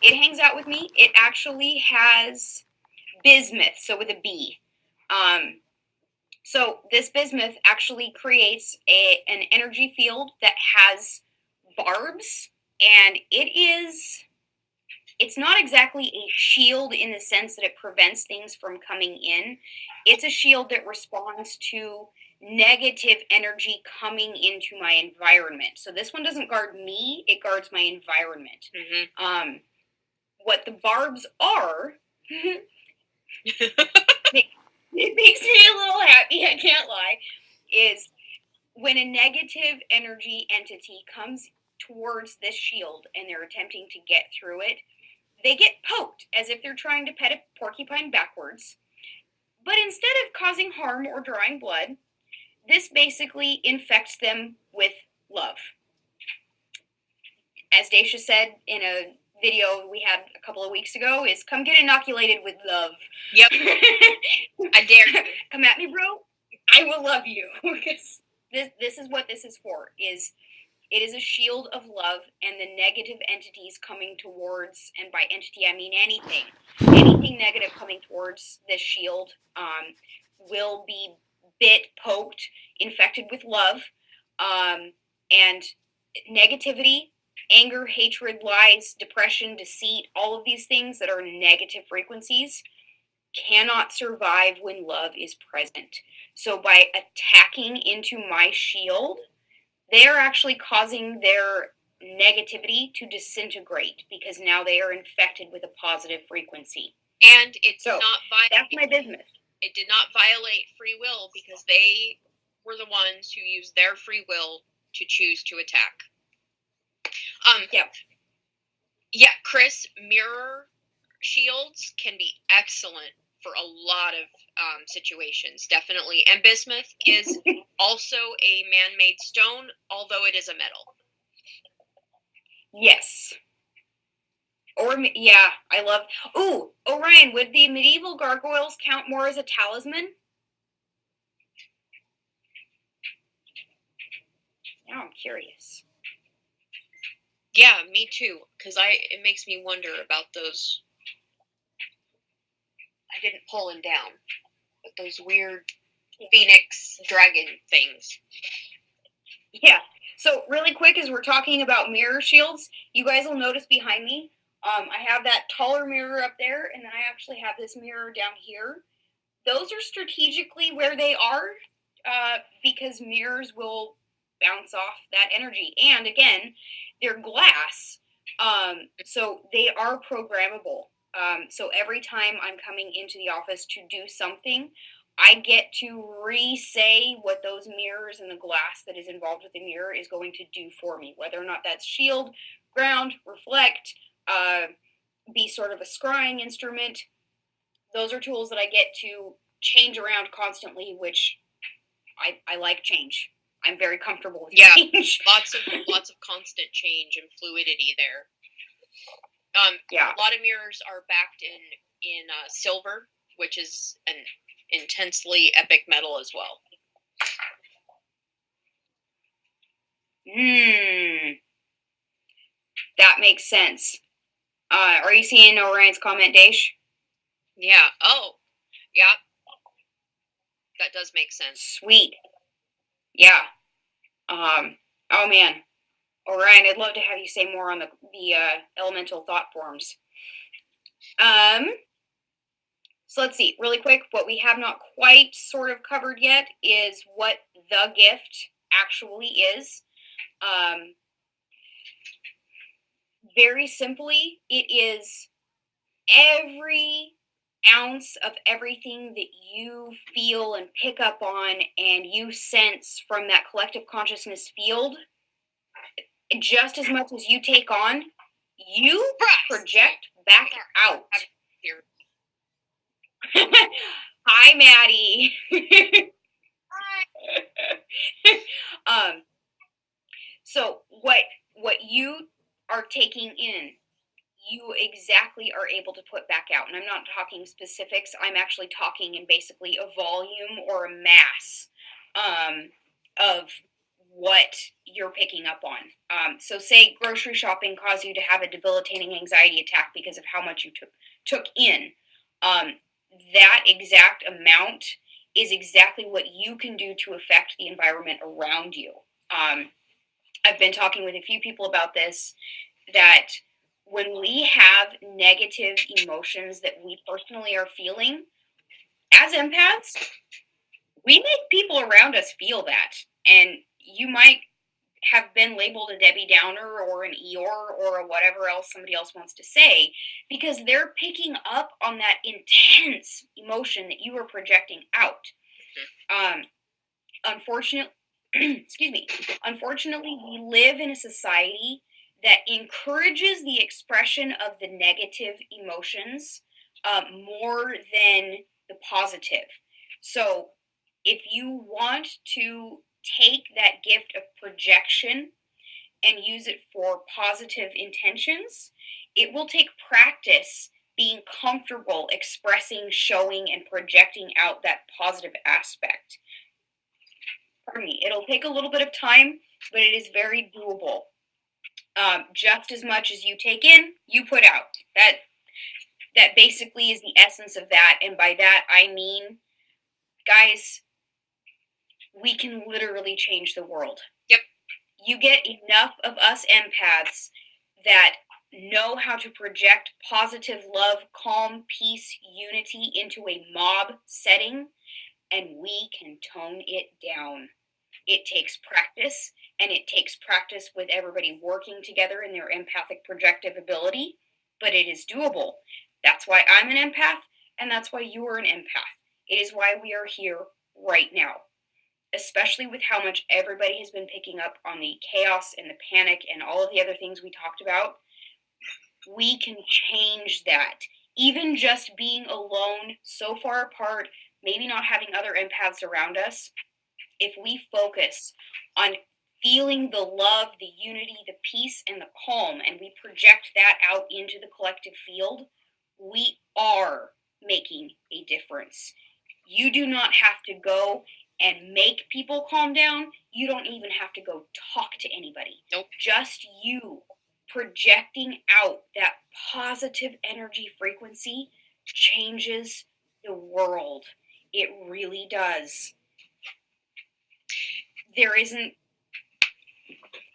It hangs out with me. It actually has bismuth, so with a B. So this bismuth actually creates an energy field that has barbs, and it's not exactly a shield in the sense that it prevents things from coming in. It's a shield that responds to negative energy coming into my environment. So this one doesn't guard me, it guards my environment. Mm-hmm. What the barbs are, it makes me a little happy, I can't lie, is when a negative energy entity comes towards this shield and they're attempting to get through it, they get poked as if they're trying to pet a porcupine backwards. But instead of causing harm or drawing blood, this basically infects them with love. As Daisha said in a video we had a couple of weeks ago, is come get inoculated with love. Yep. I dare you. Come at me, bro. I will love you. Because this is what this is for. It is a shield of love, and the negative entities coming towards, and by entity I mean anything negative coming towards this shield will be bit, poked, infected with love, and negativity, anger, hatred, lies, depression, deceit, all of these things that are negative frequencies cannot survive when love is present. So by attacking into my shield, they are actually causing their negativity to disintegrate because now they are infected with a positive frequency. And it's so, not that's my business. It did not violate free will because they were the ones who used their free will to choose to attack. Yep. Yeah, Chris, mirror shields can be excellent for a lot of situations, definitely. And bismuth is also a man-made stone, although it is a metal. Yes. Or, yeah, I love... Ooh, Orion, would the medieval gargoyles count more as a talisman? Now I'm curious. Yeah, me too, because it makes me wonder about those... I didn't pull them down, but those weird phoenix dragon things. Yeah. So really quick, as we're talking about mirror shields, you guys will notice behind me, I have that taller mirror up there, and then I actually have this mirror down here. Those are strategically where they are, because mirrors will bounce off that energy. And again, they're glass, so they are programmable. So every time I'm coming into the office to do something, I get to re-say what those mirrors and the glass that is involved with the mirror is going to do for me, whether or not that's shield, ground, reflect, be sort of a scrying instrument. Those are tools that I get to change around constantly, which I like change. I'm very comfortable with change. lots of constant change and fluidity there. Yeah. A lot of mirrors are backed in silver, which is an intensely epic metal as well. That makes sense. Are you seeing Orion's comment, Daish? Yeah. Oh, yeah. That does make sense. Sweet. Yeah. Oh man, Orion, I'd love to have you say more on the elemental thought forms. So let's see, really quick, what we have not quite sort of covered yet is what the gift actually is. Very simply, it is every ounce of everything that you feel and pick up on and you sense from that collective consciousness field, just as much as you take on, you project back out. Hi, Maddie. So what you are taking in, you exactly are able to put back out. And I'm not talking specifics. I'm actually talking in basically a volume or a mass of what you're picking up on. So say grocery shopping caused you to have a debilitating anxiety attack because of how much you took in. That exact amount is exactly what you can do to affect the environment around you. I've been talking with a few people about this, that when we have negative emotions that we personally are feeling, as empaths, we make people around us feel that. And you might have been labeled a Debbie Downer or an Eeyore or whatever else somebody else wants to say, because they're picking up on that intense emotion that you are projecting out. Unfortunately, excuse me. Unfortunately, we live in a society that encourages the expression of the negative emotions more than the positive. So, if you want to take that gift of projection and use it for positive intentions, it will take practice being comfortable expressing, showing, and projecting out that positive aspect. Pardon me. It'll take a little bit of time, but it is very doable. Just as much as you take in, you put out. That basically is the essence of that. And by that, I mean, guys, we can literally change the world. Yep. You get enough of us empaths that know how to project positive love, calm, peace, unity into a mob setting, and we can tone it down. It takes practice, and it takes practice with everybody working together in their empathic projective ability, but it is doable. That's why I'm an empath, and that's why you are an empath. It is why we are here right now, especially with how much everybody has been picking up on the chaos and the panic and all of the other things we talked about. We can change that. Even just being alone, so far apart, maybe not having other empaths around us, if we focus on feeling the love, the unity, the peace, and the calm, and we project that out into the collective field, we are making a difference. You do not have to go and make people calm down. You don't even have to go talk to anybody. Nope. Just you projecting out that positive energy frequency changes the world. It really does. There isn't.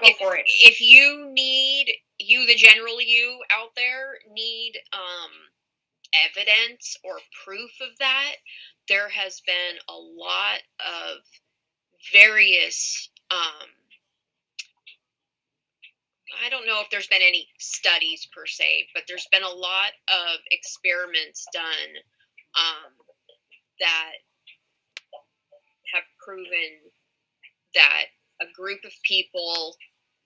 Go for it. If you need, you, the general you out there, need evidence or proof of that, there has been a lot of various, I don't know if there's been any studies per se, but there's been a lot of experiments done that have proven that a group of people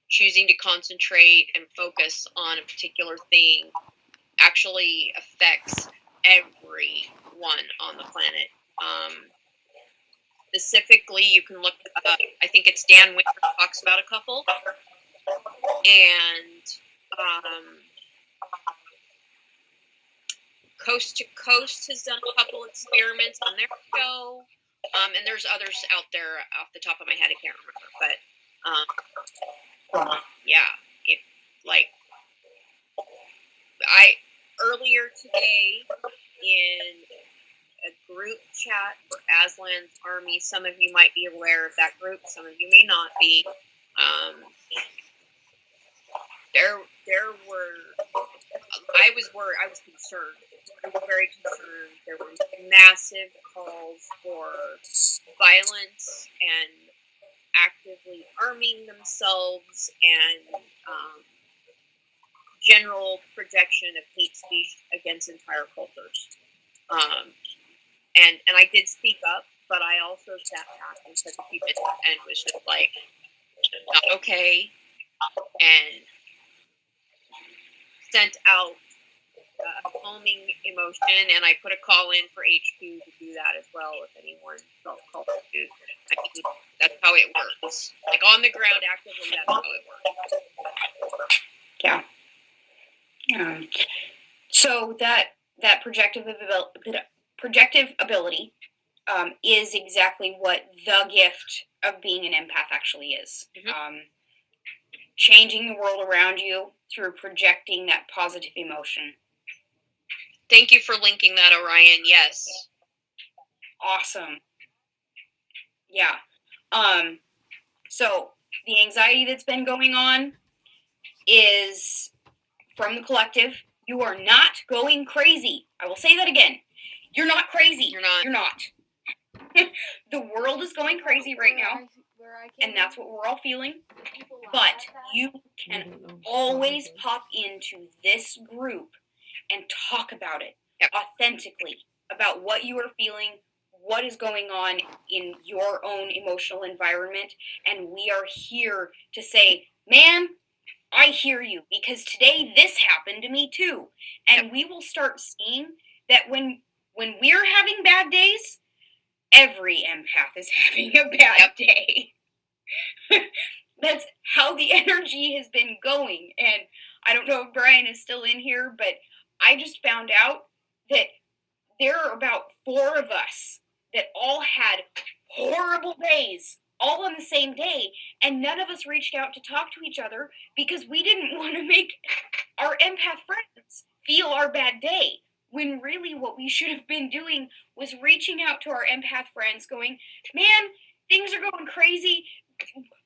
choosing to concentrate and focus on a particular thing actually affects everyone on the planet. Specifically, you can look up, I think it's Dan Winter talks about a couple, and Coast to Coast has done a couple experiments on their show, and there's others out there off the top of my head I can't remember, but yeah, I earlier today in a group chat for Aslan's Army, some of you might be aware of that group, some of you may not be. There were, I was worried, I was concerned. I was very concerned. There were massive calls for violence and actively arming themselves and general projection of hate speech against entire cultures. And I did speak up, but I also sat back and took a few minutes and was just like, not okay, and sent out a calming emotion, and I put a call in for HQ to do that as well if anyone felt called to. I mean, that's how it works. Like on the ground, actively, that's how it works. Yeah. So that projective ability is exactly what the gift of being an empath actually is. Mm-hmm. Changing the world around you through projecting that positive emotion. Thank you for linking that, Orion. Yes. Awesome. Yeah. So the anxiety that's been going on is from the collective. You are not going crazy. I will say that again. You're not crazy. You're not. You're not. The world is going crazy right now, and that's what we're all feeling. But you can always pop into this group and talk about it authentically, about what you are feeling, what is going on in your own emotional environment, and we are here to say, man, I hear you, because today this happened to me too. And we will start seeing that when we're having bad days, every empath is having a bad day. That's how the energy has been going. And I don't know if Brian is still in here, but I just found out that there are about 4 of us that all had horrible days all on the same day, and none of us reached out to talk to each other because we didn't want to make our empath friends feel our bad day, when really what we should have been doing was reaching out to our empath friends going, man, things are going crazy.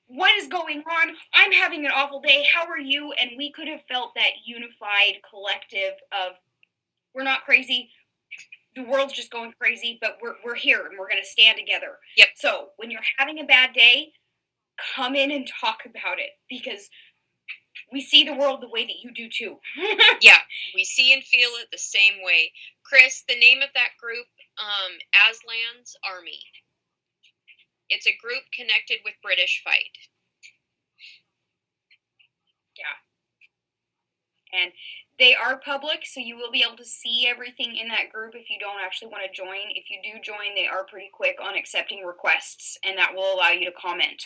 What is going on? I'm having an awful day. How are you? And we could have felt that unified collective of, we're not crazy. The world's just going crazy, but we're here and we're going to stand together. Yep. So when you're having a bad day, come in and talk about it, because we see the world the way that you do too. Yeah, we see and feel it the same way. Chris, the name of that group, Aslan's Army. It's a group connected with British Fight. Yeah. And they are public, so you will be able to see everything in that group if you don't actually want to join. If you do join, they are pretty quick on accepting requests, and that will allow you to comment.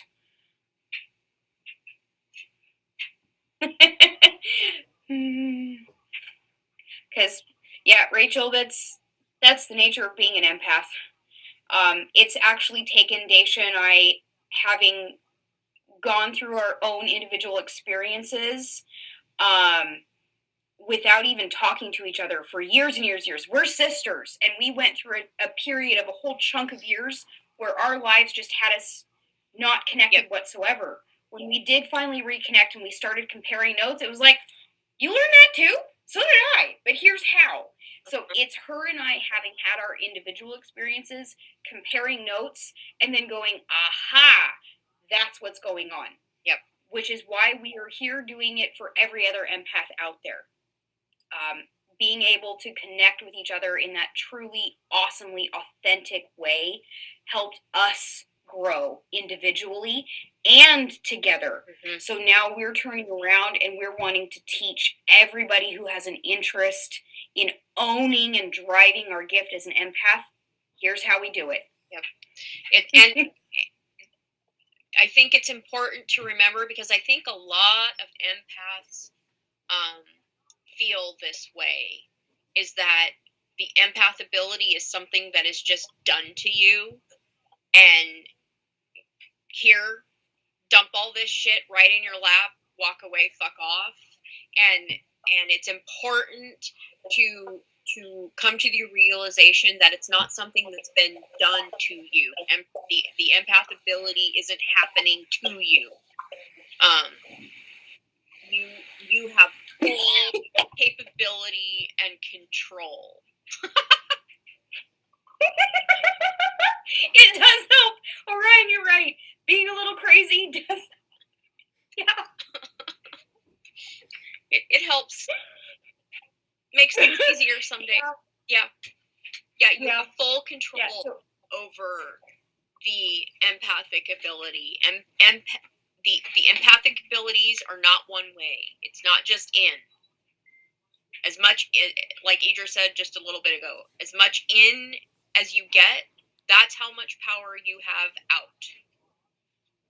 Because, yeah, Rachel, that's the nature of being an empath. It's actually taken Daisha and I, having gone through our own individual experiences, without even talking to each other for years and years and years. We're sisters, and we went through a period of a whole chunk of years where our lives just had us not connected whatsoever. When we did finally reconnect and we started comparing notes, it was like, you learned that too? So did I, but here's how. So it's her and I having had our individual experiences, comparing notes, and then going, aha, that's what's going on. Yep. Which is why we are here doing it for every other empath out there. Being able to connect with each other in that truly, awesomely authentic way helped us grow individually and together. Mm-hmm. So now we're turning around and we're wanting to teach everybody who has an interest in owning and driving our gift as an empath. Here's how we do it. Yep. And I think it's important to remember, because I think a lot of empaths feel this way, is that the empath ability is something that is just done to you, and here, dump all this shit right in your lap, walk away, fuck off. And it's important to come to the realization that it's not something that's been done to you. And the empath ability isn't happening to you. You have full capability and control. It does help. Orion, you're right. Being a little crazy does. Yeah. It helps. Makes things easier someday. Yeah. Yeah, you have full control Yeah, over the empathic ability, and the empathic abilities are not one way. It's not just in. As much, like Eadra said just a little bit ago, as much in as you get, that's how much power you have out.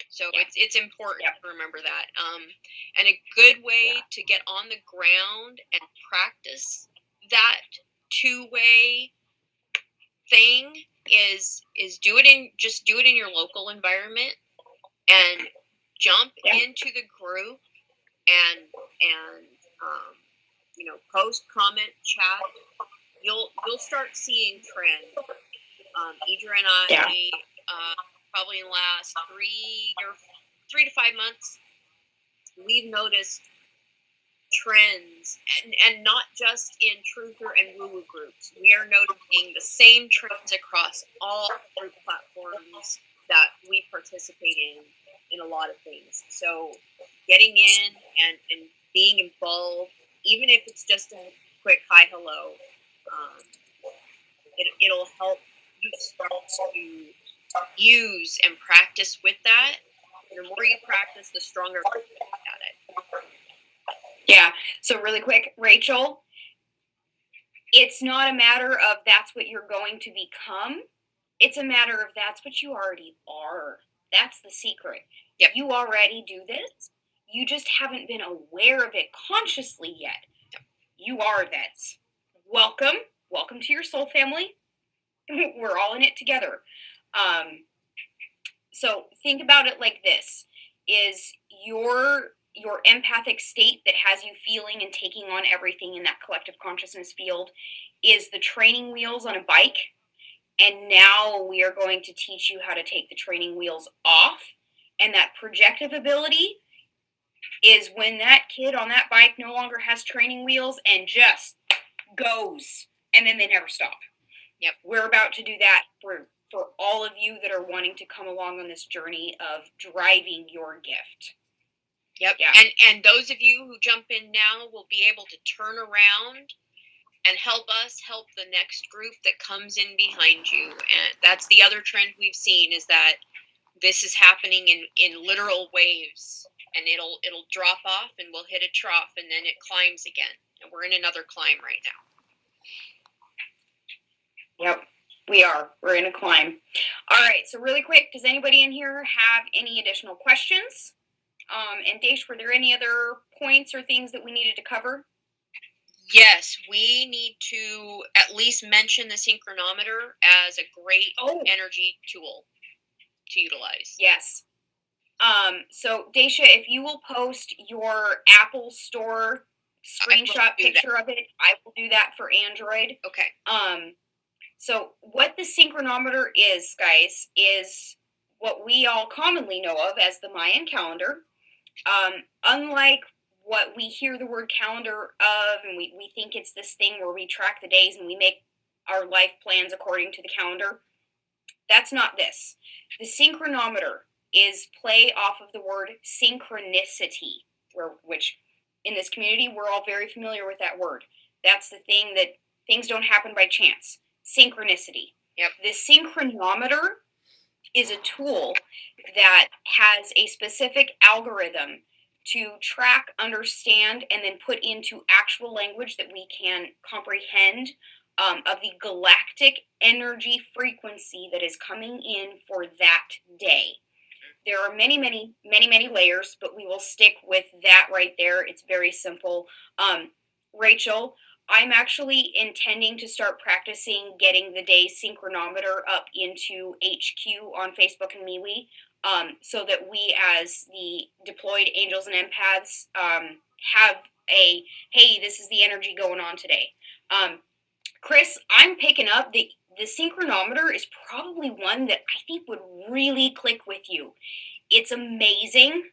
So it's important to remember that. And a good way to get on the ground and practice that two-way thing is do it in your local environment, and jump into the group, and post, comment, chat. You'll start seeing trends. Eadra and I, probably in the last 3 to 5 months, we've noticed trends, and not just in truther and woo-woo groups. We are noticing the same trends across all group platforms that we participate in a lot of things. So getting in and being involved, even if it's just a quick hi, hello, it'll help you start to use and practice with that. And the more you practice, the stronger you get at it. Yeah. So really quick, Rachel, it's not a matter of that's what you're going to become. It's a matter of that's what you already are. That's the secret. Yep. You already do this. You just haven't been aware of it consciously yet. Yep. You are this. Welcome. Welcome to your soul family. We're all in it together. So think about it like this: is your empathic state that has you feeling and taking on everything in that collective consciousness field is the training wheels on a bike. And now we are going to teach you how to take the training wheels off. And that projective ability is when that kid on that bike no longer has training wheels and just goes, and then they never stop. Yep. We're about to do that for all of you that are wanting to come along on this journey of driving your gift. Yep. Yeah. And those of you who jump in now will be able to turn around and help us help the next group that comes in behind you. And that's the other trend we've seen, is that this is happening in literal waves, and it'll drop off and we'll hit a trough, and then it climbs again. And we're in another climb right now. Yep, we are. We're in a climb. All right, so really quick, does anybody in here have any additional questions? And Daisha, were there any other points or things that we needed to cover? Yes, we need to at least mention the synchronometer as a great energy tool to utilize. Yes. So Daisha, if you will post your Apple Store screenshot picture of it, I will do that for Android. Okay. So what the synchronometer is, guys, is what we all commonly know of as the Mayan calendar. Unlike what we hear the word calendar of, and we think it's this thing where we track the days and we make our life plans according to the calendar. That's not this. The synchronometer is play off of the word synchronicity, which in this community we're all very familiar with that word. That's the thing that things don't happen by chance. Synchronicity. Yep. The synchronometer is a tool that has a specific algorithm to track, understand, and then put into actual language that we can comprehend of the galactic energy frequency that is coming in for that day. There are many, many, many, many layers, but we will stick with that right there. It's very simple. Rachel, I'm actually intending to start practicing getting the day synchronometer up into HQ on Facebook and MeWe, so that we as the deployed angels and empaths have a, hey, this is the energy going on today. Chris, I'm picking up the synchronometer is probably one that I think would really click with you. It's amazing.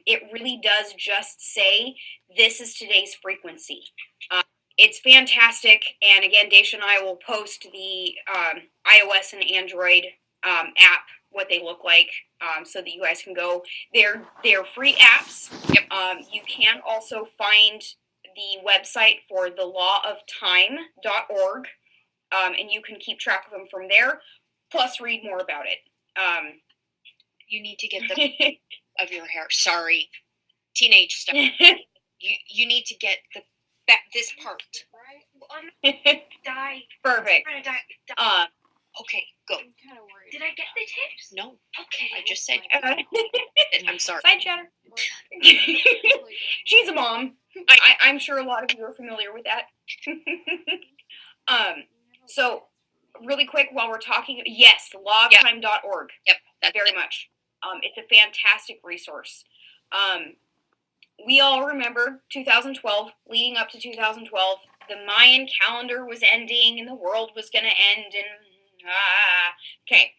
It really does just say, this is today's frequency. It's fantastic. And again, Daisha and I will post the iOS and Android app, what they look like, so that you guys can go. They're free apps. Yep. You can also find the website for thelawoftime.org. and you can keep track of them from there, plus read more about it. You need to get the of your hair. Sorry, teenage stuff. You need to get this part. I'm gonna die. Perfect. I'm gonna die. Okay, go. I'm kind of worried. Did I get the tips? No, Okay. I just said. I'm sorry. Side chatter. She's a mom. I'm sure a lot of you are familiar with that. So, really quick, while we're talking, yes, logtime.org. Yep, that's very much. It's a fantastic resource. We all remember 2012, leading up to 2012, the Mayan calendar was ending and the world was going to end. And okay.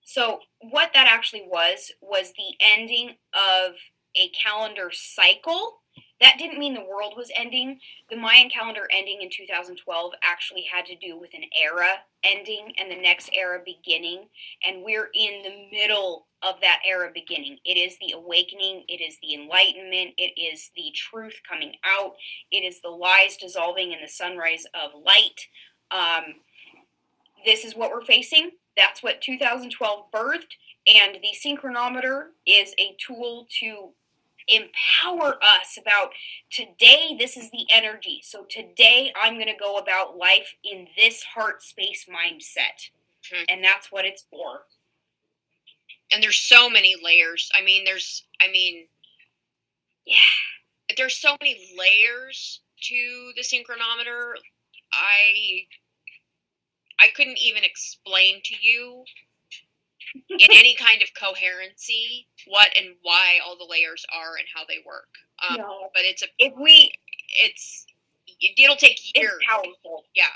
So what that actually was the ending of a calendar cycle. That didn't mean the world was ending. The Mayan calendar ending in 2012 actually had to do with an era ending and the next era beginning. And we're in the middle of that era beginning. It is the awakening. It is the enlightenment. It is the truth coming out. It is the lies dissolving in the sunrise of light. This is what we're facing. That's what 2012 birthed. And the synchronometer is a tool to empower us about today. This is the energy. So today I'm going to go about life in this heart space mindset. Mm-hmm. And that's what it's for. And there's so many layers. There's so many layers to the synchronometer. I couldn't even explain to you in any kind of coherency what and why all the layers are and how they work. No. But it'll take years. It's powerful. Yeah.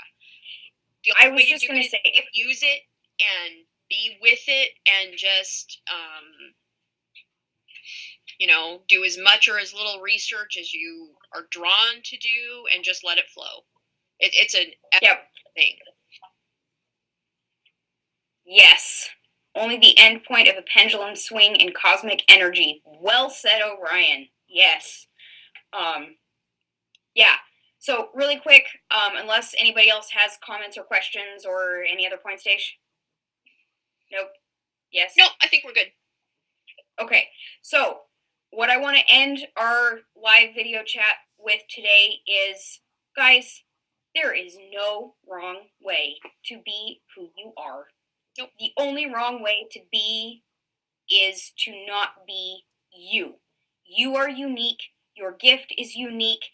I was just going to say, use it and be with it and just, do as much or as little research as you are drawn to do and just let it flow. It's an thing. Yes. Only the end point of a pendulum swing in cosmic energy. Well said, Orion. Yes. Yeah. So really quick, unless anybody else has comments or questions or any other points, Dash? Nope. Yes? No, I think we're good. Okay. So what I want to end our live video chat with today is, guys, there is no wrong way to be who you are. Nope. The only wrong way to be is to not be you. You are unique. Your gift is unique.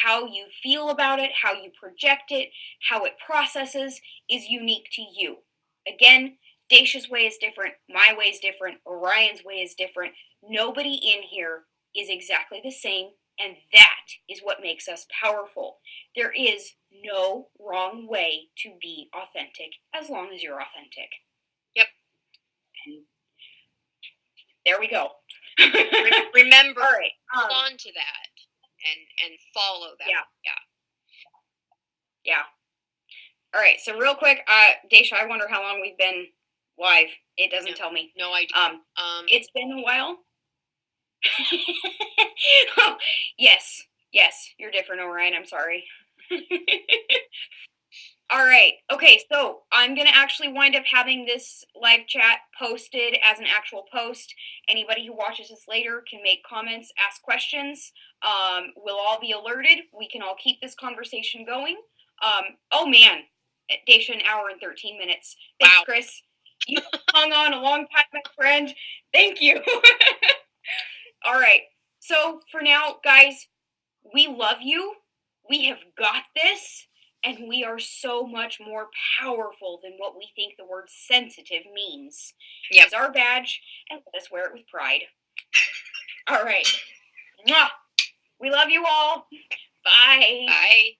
How you feel about it, how you project it, how it processes is unique to you. Again, Daisha's way is different. My way is different. Orion's way is different. Nobody in here is exactly the same, and that is what makes us powerful. There is no wrong way to be authentic as long as you're authentic. Yep. And there we go. Remember, all right, hold on to that and follow that. Yeah. All right, so real quick, Daisha, I wonder how long we've been live. It doesn't tell me. No idea. It's been a while. Yes, you're different, Orion. I'm sorry. All right. Okay, so I'm going to actually wind up having this live chat posted as an actual post. Anybody who watches this later can make comments, ask questions. We'll all be alerted. We can all keep this conversation going. Oh, man. Daisha, an hour and 13 minutes. Thanks, wow. Chris. You hung on a long time, my friend. Thank you. All right. So for now, guys, we love you. We have got this. And we are so much more powerful than what we think the word sensitive means. Yep. It's our badge, and let us wear it with pride. All right. Mwah. We love you all. Bye. Bye.